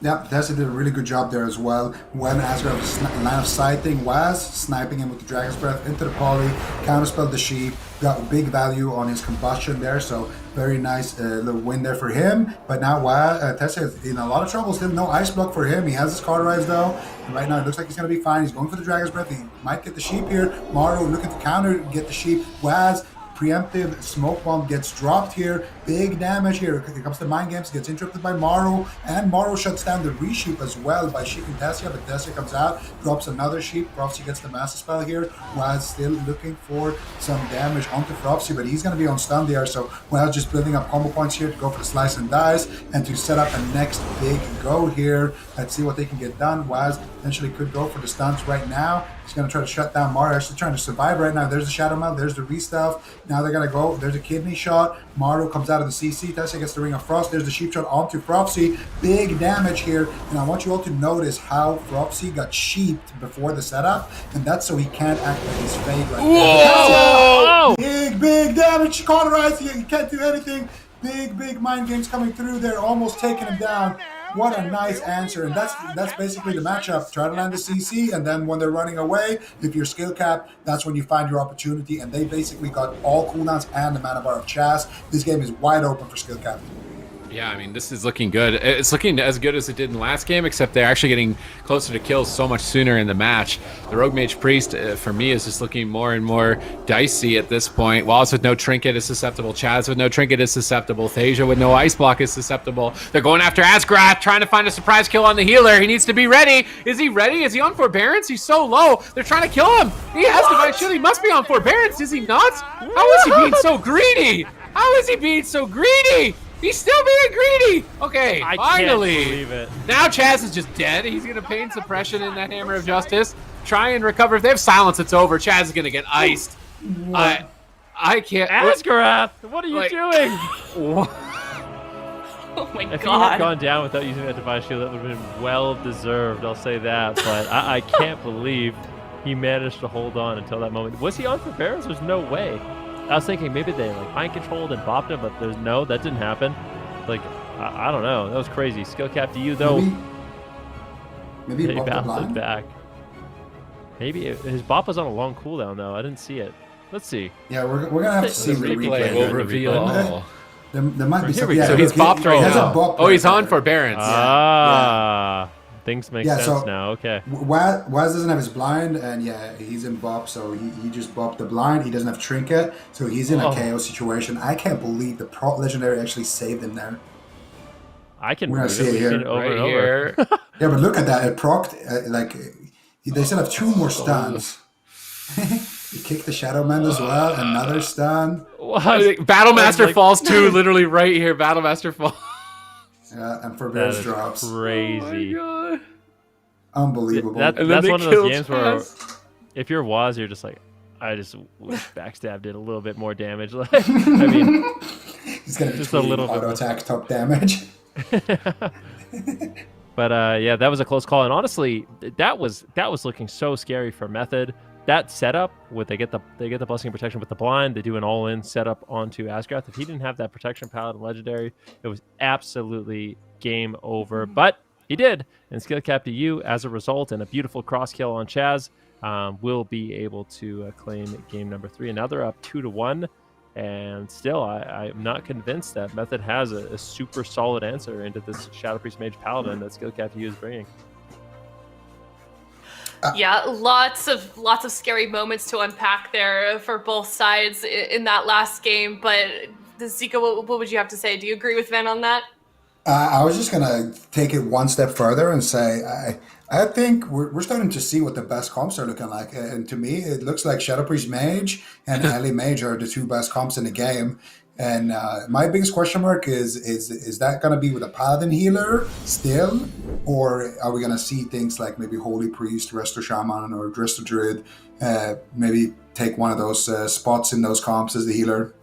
Yeah, Tessa did a really good job there as well. When Asgard was line of sighting, was sniping him with the Dragon's Breath into the poly, counterspelled the sheep, got big value on his combustion there, so very nice little win there for him. But now Tessa is in a lot of trouble, still no ice block for him. He has his cauterize though, and right now it looks like he's going to be fine. He's going for the Dragon's Breath, he might get the sheep here. Maru looking to counter, get the sheep. Waz preemptive smoke bomb gets dropped here. Big damage here. Here comes the mind games, gets interrupted by Maru, and Maru shuts down the resheep as well by sheeping Tessia, but Tessia comes out, drops another sheep. Frofsy gets the master spell here. Waz still looking for some damage onto Frofsy, but he's going to be on stun there, so Waz just building up combo points here to go for the slice and dice and to set up a next big go here. Let's see what they can get done. Waz potentially could go for the stuns right now. He's going to try to shut down Maru, actually trying to survive right now. There's the Shadow Melt, there's the restuff. Now they're going to go, there's a kidney shot. Maru comes out of the CC. Tessia gets the Ring of Frost. There's the sheep shot onto Frofsy. Big damage here. And I want you all to notice how Frofsy got sheeped before the setup. And that's so he can't activate his fade right now. Big damage. Cauterized. He can't do anything. Big mind games coming through there. Almost taking him down. What a nice answer. And that's basically the matchup. Try to land the CC, and then when they're running away, if you're skill capped, that's when you find your opportunity. And they basically got all cooldowns and the mana bar of Chaz. This game is wide open for skill capped. Yeah, I mean, this is looking good. It's looking as good as it did in the last game, except they're actually getting closer to kills so much sooner in the match. The Rogue Mage Priest, for me, is just looking more and more dicey at this point. Wallace with no Trinket is susceptible. Chaz with no Trinket is susceptible. Thasia with no Ice Block is susceptible. They're going after Asgarath, trying to find a surprise kill on the healer. He needs to be ready. Is he ready? Is he on forbearance? He's so low. They're trying to kill him. He has Divine Shield. He must be on forbearance. Is he not? How is he being so greedy? How is he being so greedy? He's still being greedy! Okay, finally! Can't believe it. Now Chaz is just dead. He's going to pain suppression in that Hammer of Justice. Try and recover. If they have silence, it's over. Chaz is going to get iced. I can't... Asgarath, what are you doing? Oh my If he god. had gone down without using that Divine Shield, that would have been well-deserved, I'll say that. But I can't believe he managed to hold on until that moment. Was he on forbearance? There's no way. I was thinking maybe they mind controlled and bopped him, but there's no, that didn't happen. Like, I don't know. That was crazy. Skill cap to you, though. Maybe he bopped the bounced it blind. back. Maybe his bop was on a long cooldown, though. I didn't see it. Let's see. Yeah, we're going to have to see the replay. will reveal all. There might be Here some... we go. So he's bopped right now. Oh, he's on forbearance. Things make Yeah, sense so- now. Okay. Waz doesn't have his blind, and yeah, he's in bop, so he just bopped the blind. He doesn't have trinket, so he's in a KO situation. I can't believe the Pro Legendary actually saved him there. I can We're gonna believe see it. it We've here. seen it over Right and over. here. Yeah, but look at that. It procced, they still have 2 more stuns. He kicked the Shadow Man as well, another stun. Battlemaster Like- falls too, literally right here. Battlemaster falls. Yeah, and for That Bears is drops. crazy. Oh my God. Unbelievable. And then That's they one of killed those games where Chaz. if you're Waz, you're just like, I just wish Backstab did a little bit more damage. Like, I mean, He's going to be just a tweeting little bit auto more. attack top damage. But yeah, that was a close call, and honestly, that was looking so scary for Method. That setup, with they get the blessing and protection with the blind, they do an all-in setup onto Asgrath. If he didn't have that protection paladin legendary, it was absolutely game over. But he did, and skill cap to you as a result, and a beautiful cross kill on Chaz will be able to claim game number 3. And now they're up 2-1. And still, I'm not convinced that Method has a super solid answer into this Shadow Priest Mage Paladin that Skill Cap is bringing. Yeah, lots of scary moments to unpack there for both sides in that last game. But Zika, what would you have to say? Do you agree with Van on that? I was just gonna take it one step further and say I think we're starting to see what the best comps are looking like, and to me it looks like Shadow Priest Mage and Ellie Mage are the two best comps in the game. And my biggest question mark is that gonna be with a Paladin healer still, or are we gonna see things like maybe Holy Priest, Resto Shaman, or Resto Druid maybe take one of those spots in those comps as the healer?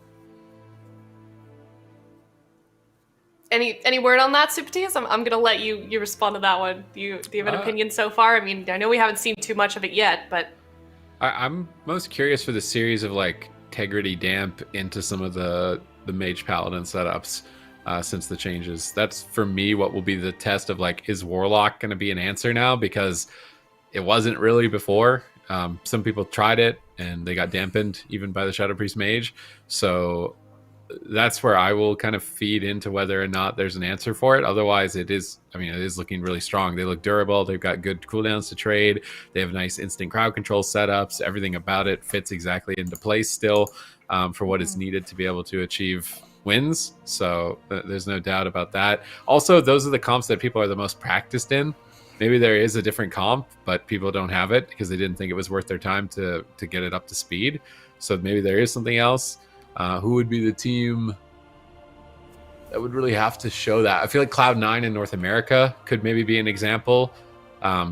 Any word on that, Supatis? I'm gonna let you respond to that one. Do you have an opinion so far? I mean, I know we haven't seen too much of it yet, but I'm most curious for the series of like Integrity Damp into some of the Mage Paladin setups since the changes. That's for me what will be the test of like, is Warlock going to be an answer now? Because it wasn't really before. Some people tried it and they got dampened even by the Shadow Priest Mage. So that's where I will kind of feed into whether or not there's an answer for it. Otherwise, it is looking really strong. They look durable. They've got good cooldowns to trade. They have nice instant crowd control setups. Everything about it fits exactly into place still for what is needed to be able to achieve wins. So there's no doubt about that. Also, those are the comps that people are the most practiced in. Maybe there is a different comp, but people don't have it because they didn't think it was worth their time to get it up to speed. So maybe there is something else. Who would be the team that would really have to show that? I feel like Cloud9 in North America could maybe be an example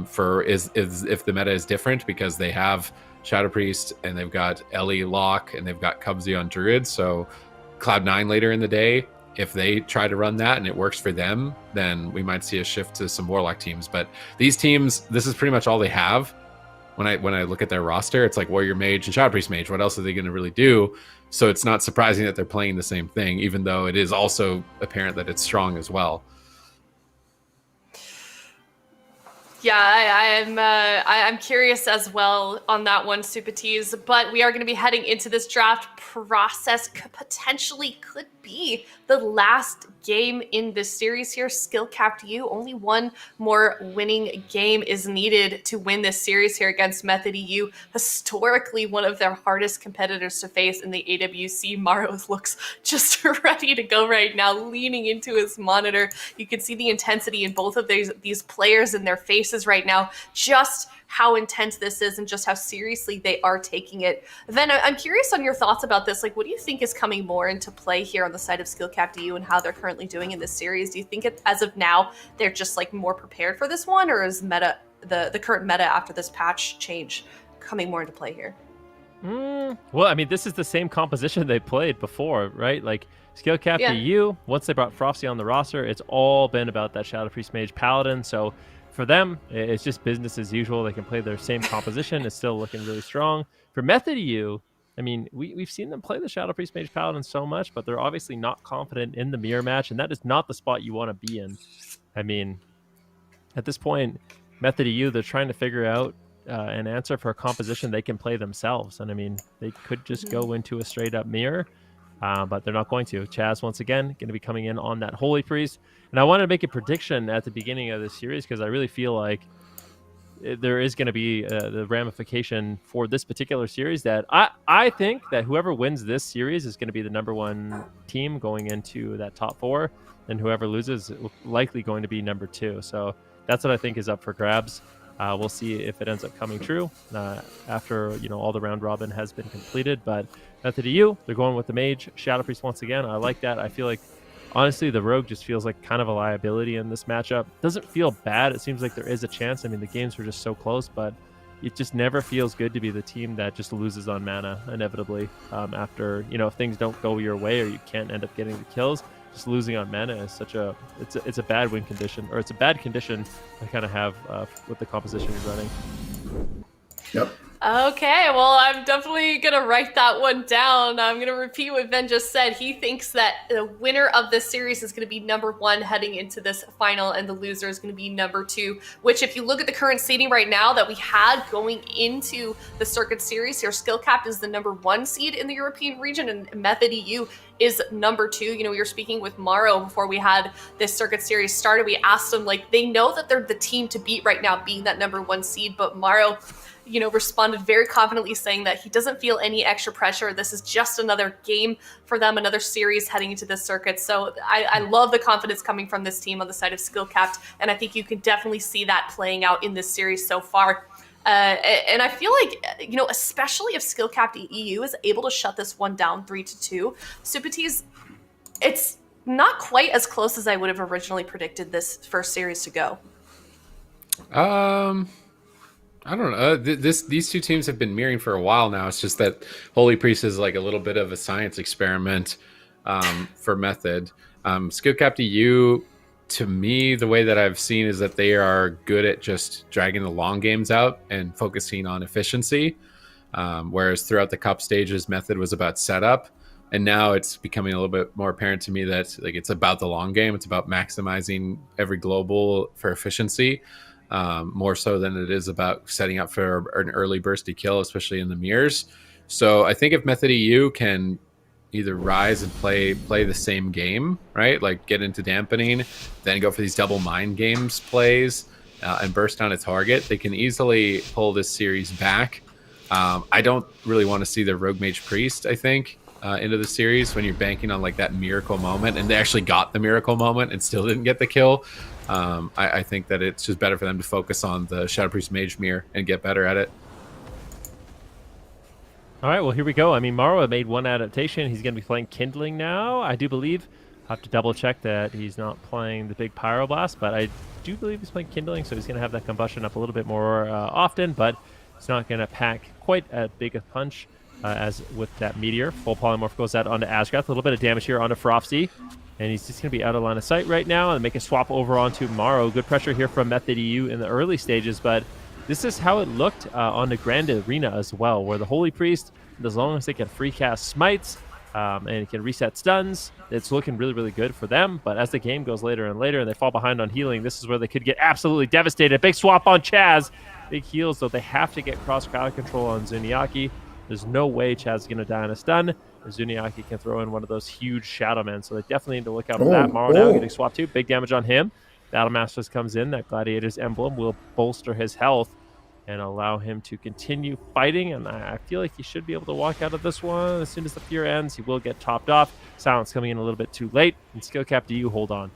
for if the meta is different, because they have Shadow Priest and they've got Ellie Locke and they've got Cubsy on Druid. So Cloud9 later in the day, if they try to run that and it works for them, then we might see a shift to some Warlock teams. But these teams, this is pretty much all they have. When I look at their roster, it's like Warrior Mage and Shadow Priest Mage. What else are they going to really do? So it's not surprising that they're playing the same thing, even though it is also apparent that it's strong as well. Yeah, I'm curious as well on that one, Supatis. But we are going to be heading into this draft process. Potentially could be the last game in this series here. Skill cap to you. Only one more winning game is needed to win this series here against Method EU. Historically, one of their hardest competitors to face in the AWC. Maro looks just ready to go right now, leaning into his monitor. You can see the intensity in both of these players in their faces right now, just how intense this is and just how seriously they are taking it. Then I'm curious on your thoughts about this. Like, what do you think is coming more into play here on the side of Skill Cap DU and how they're currently doing in this series? Do you think as of now they're just like more prepared for this one, or is the current meta after this patch change coming more into play here? Well, I mean, this is the same composition they played before, right? Like Skill Cap DU, once they brought Frosty on the roster, it's all been about that Shadow Priest Mage Paladin. So for them, it's just business as usual. They can play their same composition. It's still looking really strong. For Method EU, I mean, we've seen them play the Shadow Priest Mage Paladin so much, but they're obviously not confident in the mirror match, and that is not the spot you want to be in. I mean, at this point, Method EU, they're trying to figure out an answer for a composition they can play themselves. And I mean, they could just go into a straight up mirror, but they're not going to. Chaz, once again, going to be coming in on that Holy Priest. And I wanted to make a prediction at the beginning of this series because I really feel like there is going to be the ramification for this particular series that I think that whoever wins this series is going to be the #1 team going into that top 4, and whoever loses is likely going to be #2. So that's what I think is up for grabs. We'll see if it ends up coming true after all the round robin has been completed. But Method EU, they're going with the Mage Shadow Priest once again. I like that. I feel like honestly, the Rogue just feels like kind of a liability in this matchup. Doesn't feel bad. It seems like there is a chance. I mean, the games were just so close, but it just never feels good to be the team that just loses on mana inevitably after, you know, if things don't go your way or you can't end up getting the kills. Just losing on mana is such a it's a bad win condition, or it's a bad condition to kind of have with the composition you're running. Yep. Okay, well, I'm definitely going to write that one down. I'm going to repeat what Ben just said. He thinks that the winner of this series is going to be number 1 heading into this final, and the loser is going to be number 2, which if you look at the current seeding right now that we had going into the Circuit series here, Skill Capped is the number 1 seed in the European region, and Method EU is number 2. You know, we were speaking with Maro before we had this Circuit series started. We asked them, like, they know that they're the team to beat right now, being that number 1 seed, but Maro, you know, responded very confidently saying that he doesn't feel any extra pressure. This is just another game for them, another series heading into this circuit. So I love the confidence coming from this team on the side of Skill Capped, and I think you can definitely see that playing out in this series so far. And I feel like, you know, especially if Skill Capped EU is able to shut this one down 3-2, Supatis, it's not quite as close as I would have originally predicted this first series to go. I don't know. These two teams have been mirroring for a while now. It's just that Holy Priest is like a little bit of a science experiment for Method. Skill Capped EU, to me, the way that I've seen is that they are good at just dragging the long games out and focusing on efficiency. Whereas throughout the cup stages, Method was about setup. And now it's becoming a little bit more apparent to me that like it's about the long game. It's about maximizing every global for efficiency. More so than it is about setting up for an early bursty kill, especially in the mirrors. So I think if Method EU can either rise and play the same game, right? Like get into dampening, then go for these double mind games plays and burst on a target, they can easily pull this series back. I don't really want to see the Rogue Mage Priest, I think, into the series when you're banking on like that miracle moment, and they actually got the miracle moment and still didn't get the kill. I think that it's just better for them to focus on the Shadow Priest Mage Mirror and get better at it. All right, well, here we go. I mean, Maro made one adaptation. He's going to be playing Kindling now, I do believe. I'll have to double check that he's not playing the big Pyroblast, but I do believe he's playing Kindling, so he's going to have that combustion up a little bit more often, but it's not going to pack quite as big a punch as with that Meteor. Full Polymorph goes out onto Asgrath. A little bit of damage here onto Frofsy. And he's just going to be out of line of sight right now and make a swap over onto Maro. Good pressure here from Method EU in the early stages, but this is how it looked on the Grand Arena as well, where the Holy Priest, as long as they can free cast smites and it can reset stuns, it's looking really, really good for them. But as the game goes later and later and they fall behind on healing, this is where they could get absolutely devastated. Big swap on Chaz. Big heals, though they have to get cross crowd control on Zuniaki. There's no way Chaz is going to die on a stun. Zuniaki can throw in one of those huge Shadowmen, so they definitely need to look out for that. Maro now getting swapped too. Big damage on him. Battle Masters comes in. That Gladiator's emblem will bolster his health and allow him to continue fighting. And I feel like he should be able to walk out of this one as soon as the fear ends. He will get topped off. Silence coming in a little bit too late. And Skill Cap, do you hold on?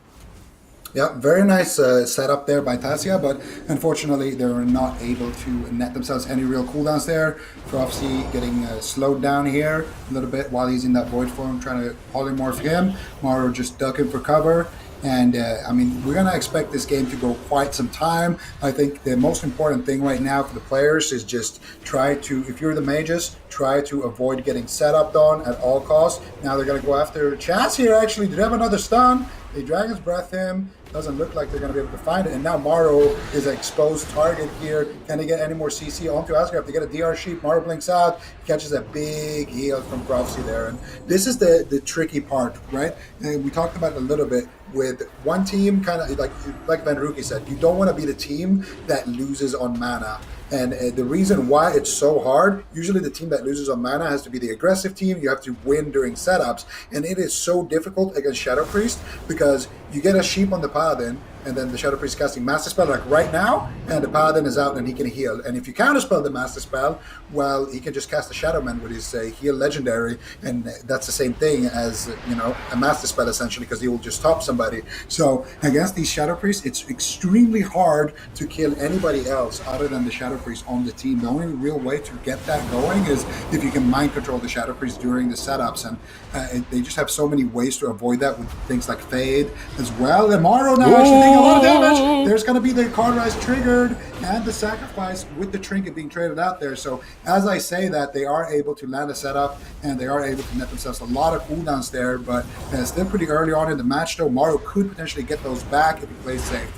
Yeah, very nice setup there by Tassia, but unfortunately they were not able to net themselves any real cooldowns there. Frofsy getting slowed down here a little bit while he's in that void form, trying to polymorph him. Maro just ducking for cover. And I mean, we're going to expect this game to go quite some time. I think the most important thing right now for the players is just try to, if you're the mages, try to avoid getting set up on at all costs. Now they're going to go after Chaz here, actually. Did have another stun. They Dragon's Breath him. Doesn't look like they're going to be able to find it. And now Maro is an exposed target here. Can they get any more CC onto Asgard? If they get a DR sheep, Maro blinks out. He catches a big heal from Prophecy there. And this is the tricky part, right? And we talked about it a little bit with one team, kind of like Van Ruki said, you don't want to be the team that loses on mana. And the reason why it's so hard, usually the team that loses on mana has to be the aggressive team. You have to win during setups. And it is so difficult against Shadow Priest because you get a sheep on the Paladin and then the Shadow Priest casting Master Spell like right now, and the Paladin is out and he can heal. And if you counterspell the Master Spell, well, he can just cast the Shadowman with his heal legendary, and that's the same thing as, you know, a Master Spell essentially, because he will just top somebody. So against these Shadow Priests, it's extremely hard to kill anybody else other than the Shadow Priest on the team. The only real way to get that going is if you can mind control the Shadow Priest during the setups, and they just have so many ways to avoid that with things like Fade as well. And Maro now actually taking a lot of damage. There's going to be the card rise triggered and the sacrifice with the trinket being traded out there. So as I say that, they are able to land a setup and they are able to net themselves a lot of cooldowns there, but still pretty early on in the match though. Maro could potentially get those back if he plays safe.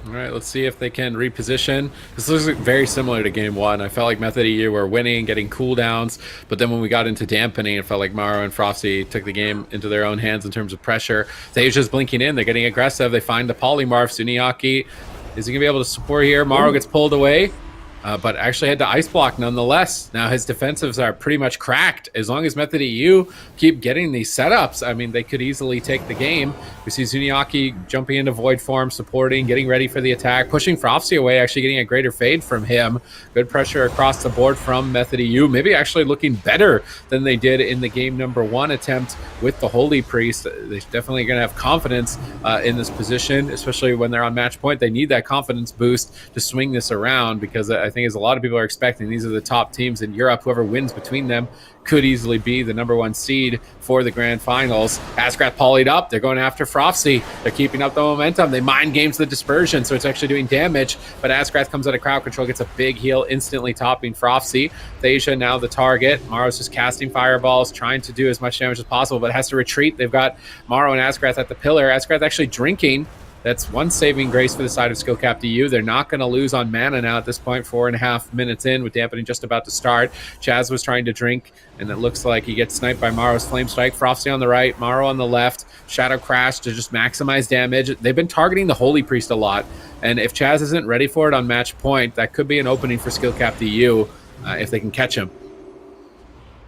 All right, let's see if they can reposition. This looks very similar to game one. I felt like Method EU were winning, getting cooldowns, but then when we got into dampening, it felt like Maro and Frosty took the game into their own hands in terms of pressure. Asia's blinking in, they're getting aggressive. They find the polymorph. Suniaki, is he gonna be able to support here? Maro gets pulled away. But actually had to ice block nonetheless. Now his defensives are pretty much cracked. As long as Method EU keep getting these setups, I mean, they could easily take the game. We see Zuniaki jumping into void form, supporting, getting ready for the attack, pushing Frofsy away, actually getting a greater fade from him. Good pressure across the board from Method EU. Maybe actually looking better than they did in the game number one attempt with the Holy Priest. They're definitely going to have confidence in this position, especially when they're on match point. They need that confidence boost to swing this around, because I think as a lot of people are expecting, these are the top teams in Europe. Whoever wins between them could easily be the number one seed for the grand finals. Asgrath polyed up. They're going after Frofsy. They're keeping up the momentum. They mind games the dispersion, so it's actually doing damage, but Asgrath comes out of crowd control, gets a big heal, instantly topping Frofsy. Thasia now the target. Maro's just casting fireballs, trying to do as much damage as possible, but has to retreat. They've got Maro and Asgrath at the pillar. Asgrath actually drinking. That's one saving grace for the side of Skill Cap EU. They're not going to lose on mana now at this point, 4.5 minutes in, with dampening just about to start. Chaz was trying to drink, and it looks like he gets sniped by Maro's Flame Strike. Frosty on the right, Maro on the left. Shadow Crash to just maximize damage. They've been targeting the Holy Priest a lot, and if Chaz isn't ready for it on match point, that could be an opening for Skill Cap EU if they can catch him.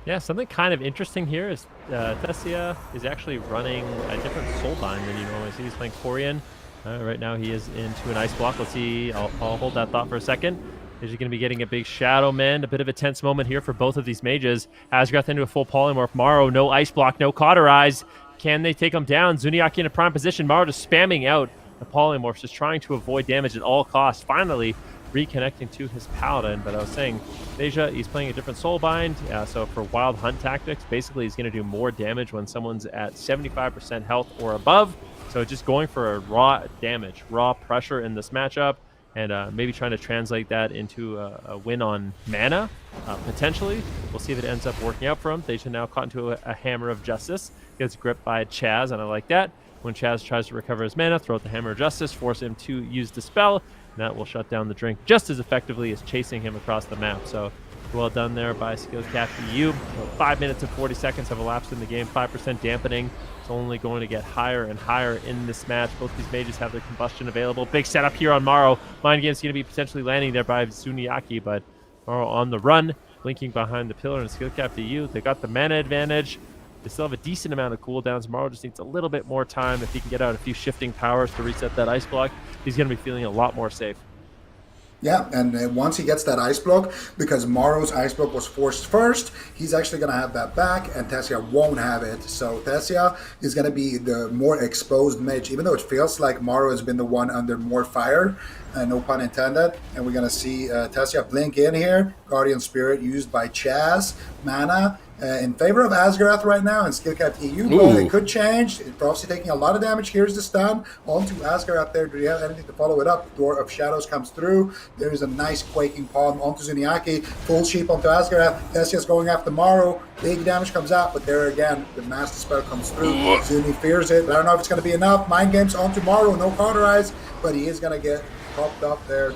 Yeah, something kind of interesting here is Tessia is actually running a different Soulbind than you normally see. He's playing Corian. Right now he is into an ice block. Let's see. I'll hold that thought for a second. Is he going to be getting a big Shadow Mend? A bit of a tense moment here for both of these mages. Asgrath into a full polymorph. Maro, no ice block, no cauterize. Can they take him down? Zuniaki in a prime position. Maro just spamming out the polymorphs, just trying to avoid damage at all costs. Finally reconnecting to his Paladin. But I was saying, Deja, he's playing a different Soulbind. So for Wild Hunt tactics, basically he's going to do more damage when someone's at 75% health or above. So just going for a raw damage, raw pressure in this matchup, and maybe trying to translate that into a win on mana, potentially. We'll see if it ends up working out for him. They should now caught into a Hammer of Justice. Gets gripped by Chaz, and I like that. When Chaz tries to recover his mana, throw out the Hammer of Justice, force him to use Dispel, and that will shut down the drink just as effectively as chasing him across the map. So well done there by Skill Cap EU. 5 minutes and 40 seconds have elapsed in the game, 5% dampening. It's only going to get higher and higher in this match. Both these mages have their combustion available. Big setup here on Maro. Mind Game's going to be potentially landing there by Zuniaki, but Maro on the run, blinking behind the pillar, and Skill Cap EU. They got the mana advantage. They still have a decent amount of cooldowns. Maro just needs a little bit more time. If he can get out a few shifting powers to reset that ice block, he's going to be feeling a lot more safe. Yeah, and once he gets that ice block, because Maro's ice block was forced first, he's actually going to have that back, and Tessia won't have it. So Tessia is going to be the more exposed mage, even though it feels like Maro has been the one under more fire, no pun intended. And we're going to see Tessia blink in here. Guardian Spirit used by Chaz, mana, in favor of Asgrath right now, and Skill Cap EU, but it could change. Frosty taking a lot of damage. Here's the stun onto Asgrath there. Do you have anything to follow it up? Door of Shadows comes through. There is a nice Quaking Palm onto Zuniaki. Full sheep onto Asgrath. Tessia's going after Maro. Big damage comes out, but there again, the Master Spell comes through. Zuni fears it, but I don't know if it's going to be enough. Mind Games onto Maro. No cauterize, but he is going to get popped up there,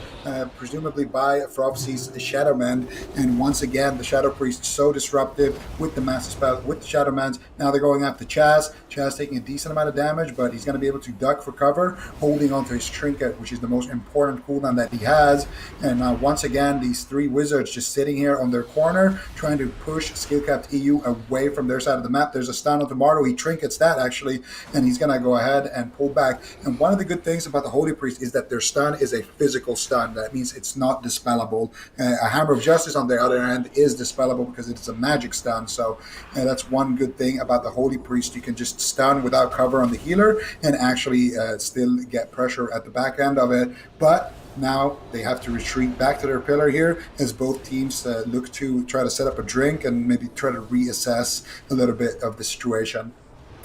presumably by Frofsy's Shadowman. And once again, the Shadow Priest so disruptive with the Master Spell, with the Shadowmans. Now they're going after Chaz. Chaz taking a decent amount of damage, but he's going to be able to duck for cover, holding onto his Trinket, which is the most important cooldown that he has. And once again, these three wizards just sitting here on their corner, trying to push skill-capped EU away from their side of the map. There's a stun on Tomorrow. He trinkets that, actually, and he's going to go ahead and pull back. And one of the good things about the Holy Priest is that their stun is a physical stun. That means it's not dispellable. A Hammer of Justice, on the other hand, is dispellable because it's a magic stun. So that's one good thing about the Holy Priest. You can just stun without cover on the healer and actually still get pressure at the back end of it. But now they have to retreat back to their pillar here as both teams look to try to set up a drink and maybe try to reassess a little bit of the situation.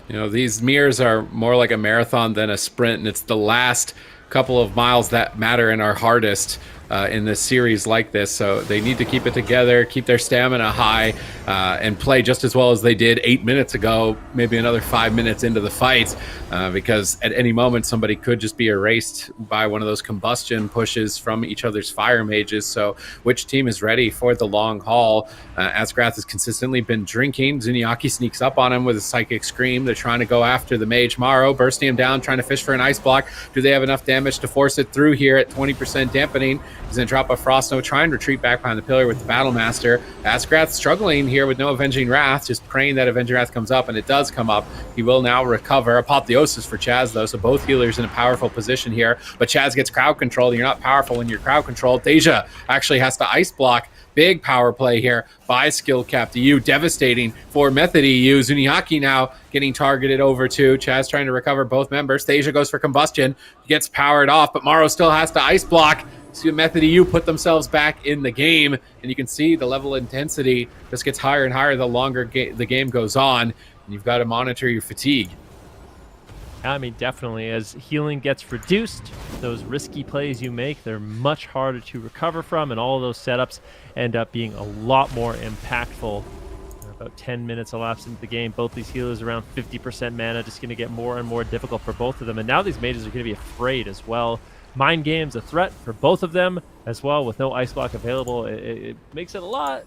You know, these mirrors are more like a marathon than a sprint, and it's the last couple of miles that matter and are hardest in this series like this. So they need to keep it together, keep their stamina high, and play just as well as they did 8 minutes ago, maybe another 5 minutes into the fight, because at any moment somebody could just be erased by one of those combustion pushes from each other's fire mages. So which team is ready for the long haul? Asgrath has consistently been drinking. Zuniaki sneaks up on him with a Psychic Scream. They're trying to go after the Mage Maro, bursting him down, trying to fish for an Ice Block. Do they have enough damage to force it through here at 20% dampening? He's going to drop a Frost Node, try and retreat back behind the pillar with the Battle Master. Asgrath struggling here with no Avenging Wrath, just praying that Avenging Wrath comes up, and it does come up. He will now recover. Apotheosis for Chaz, though, so both healers in a powerful position here. But Chaz gets crowd controlled. You're not powerful when you're crowd controlled. Deja actually has to Ice Block. Big power play here by Skill Capped EU. Devastating for Method EU. Zuniaki now getting targeted over to Chaz, trying to recover both members. Deja goes for Combustion. Gets powered off, but Maro still has to Ice Block. See Method EU put themselves back in the game, and you can see the level of intensity just gets higher and higher the longer the game goes on, and you've got to monitor your fatigue. I mean, definitely. As healing gets reduced, those risky plays you make, they're much harder to recover from, and all of those setups end up being a lot more impactful. About 10 minutes elapsed into the game. Both these healers around 50% mana, just going to get more and more difficult for both of them. And now these mages are going to be afraid as well. Mind Game's a threat for both of them as well. With no Ice Block available, it makes it a lot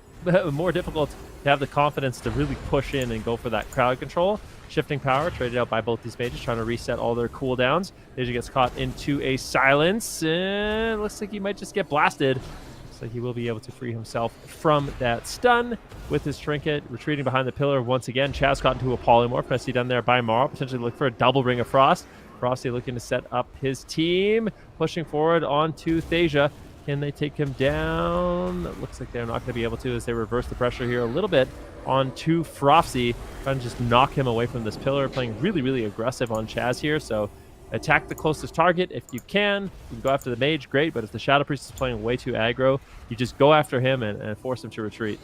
more difficult to have the confidence to really push in and go for that crowd control. Shifting power traded out by both these mages, trying to reset all their cooldowns. Deja gets caught into a silence, and looks like he might just get blasted. Looks like he will be able to free himself from that stun with his Trinket. Retreating behind the pillar once again. Chaz caught into a Polymorph, nicely done there by Maro. Potentially look for a double Ring of Frost. Frosty looking to set up his team, pushing forward onto Thasia. Can they take him down? Looks like they're not going to be able to, as they reverse the pressure here a little bit onto Frosty, trying to just knock him away from this pillar, playing really, really aggressive on Chaz here. So attack the closest target if you can. You can go after the mage, great, but if the Shadow Priest is playing way too aggro, you just go after him and force him to retreat.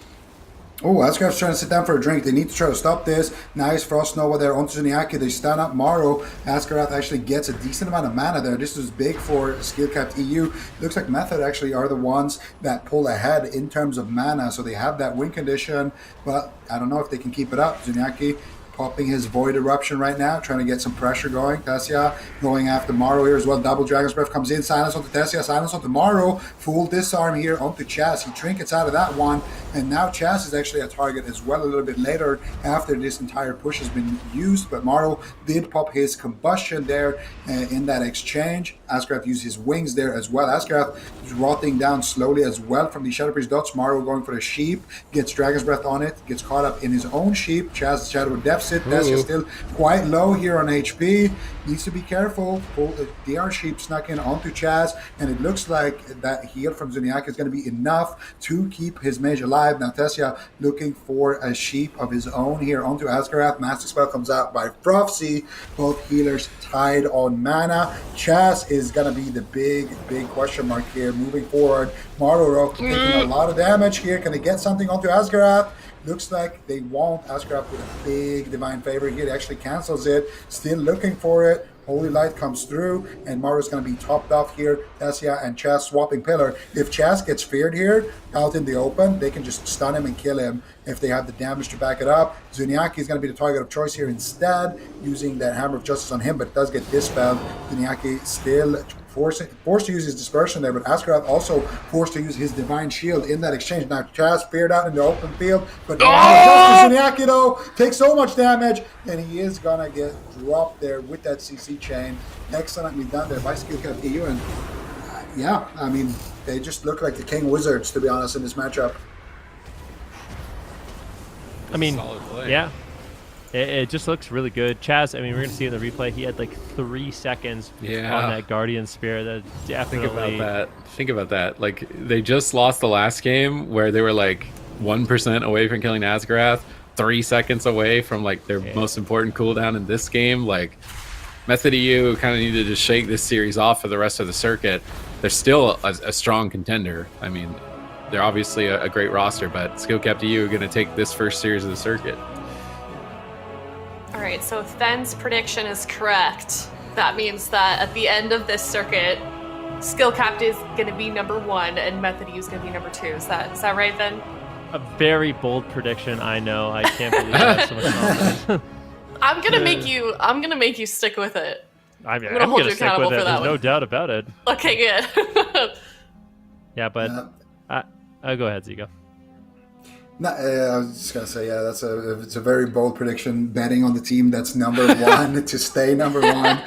Oh, Asgrath's trying to sit down for a drink. They need to try to stop this. Nice Frost Nova there onto Zuniaki. They stand up Maro. Asgrath actually gets a decent amount of mana there. This is big for Skill Capped EU. Looks like Method actually are the ones that pull ahead in terms of mana, so they have that win condition, but I don't know if they can keep it up. Zuniaki popping his Void Eruption right now, trying to get some pressure going. Tessia going after Maro here as well. Double Dragon's Breath comes in. Silence onto Tessia, silence onto Maro. Full disarm here onto Chaz. He trinkets out of that one, and now Chaz is actually a target as well a little bit later after this entire push has been used, but Maro did pop his Combustion there in that exchange. Asgrath used his wings there as well. Asgrath is rotting down slowly as well from the Shadow Priest dots. Maro going for the Sheep, gets Dragon's Breath on it, gets caught up in his own Sheep. Chaz Shadow Deficit. Tessia still quite low here on HP. Needs to be careful. DR Sheep snuck in onto Chaz, and it looks like that heal from Zuniaki is going to be enough to keep his mage alive. Now Tessia looking for a Sheep of his own here onto Asgrath. Master Spell comes out by Prophecy. Both healers tied on mana. Chaz is going to be the big question mark here moving forward. Maro taking a lot of damage here. Can they get something onto Asgrath? Looks like they won't. Asgrath with a big Divine Favor here. He actually cancels it. Still looking for it. Holy Light comes through, and Maro's going to be topped off here. Tessia and Chaz swapping pillar. If Chaz gets feared here out in the open, they can just stun him and kill him if they have the damage to back it up. Zuniaki is going to be the target of choice here instead, using that Hammer of Justice on him, but it does get dispelled. Zuniaki still forced to use his dispersion there, but Askarov also forced to use his divine shield in that exchange. Now Chaz speared out in the open field, but Zuniaki though takes so much damage, and he is gonna get dropped there with that CC chain. Excellently done there by Skillcat EU, and yeah, I mean, they just look like the King Wizards, to be honest, in this matchup. I mean, Solid play. yeah. It just looks really good. Chaz, I mean, we're going to see in the replay, he had like 3 seconds on that Guardian Spear. That definitely... Think about that. Like, they just lost the last game where they were like 1% away from killing Asgarath, 3 seconds away from like their most important cooldown in this game. Like, Method EU kind of needed to shake this series off for the rest of the circuit. They're still a strong contender. I mean, they're obviously a great roster, but Skillcapped EU are going to take this first series of the circuit. All right, so if Ben's prediction is correct, that means that at the end of this circuit, Skillcapped is going to be number 1 and Method U is going to be number 2. Is that right, Ben? A very bold prediction, I know. I can't believe I have so much confidence. I'm gonna make you stick with it. I'm gonna hold you stick accountable with it. for that There's no one. doubt about it. Okay, good. Yeah, but I'll go ahead, Zico. No, I was just gonna say, yeah, it's a very bold prediction. Betting on the team that's number 1 to stay number 1,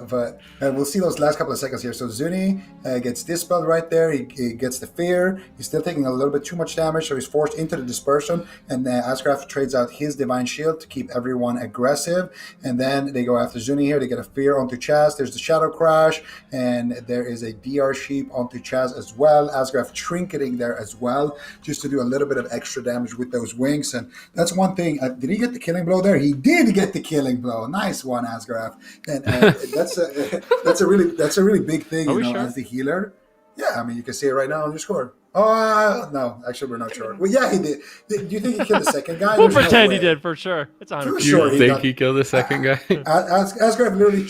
but we'll see those last couple of seconds here. So Zuni gets dispelled right there. He gets the fear. He's still taking a little bit too much damage, so he's forced into the dispersion. And Asgraf trades out his divine shield to keep everyone aggressive. And then they go after Zuni here. They get a fear onto Chaz. There's the shadow crash, and there is a DR sheep onto Chaz as well. Asgraf trinketing there as well, just to do a little bit of extra damage with those wings. And that's one thing. Did he get the killing blow there? He did get the killing blow. Nice one, Asgraf. And that's a really big thing, you know, sure? as the healer. Yeah, I mean, you can see it right now on your score. Oh, no, actually, we're not sure. Well, yeah, he did. Do you think he killed the second guy? We'll There's no pretend he way. did for sure. It's 100%. For sure You think he killed the second guy? Asgraf literally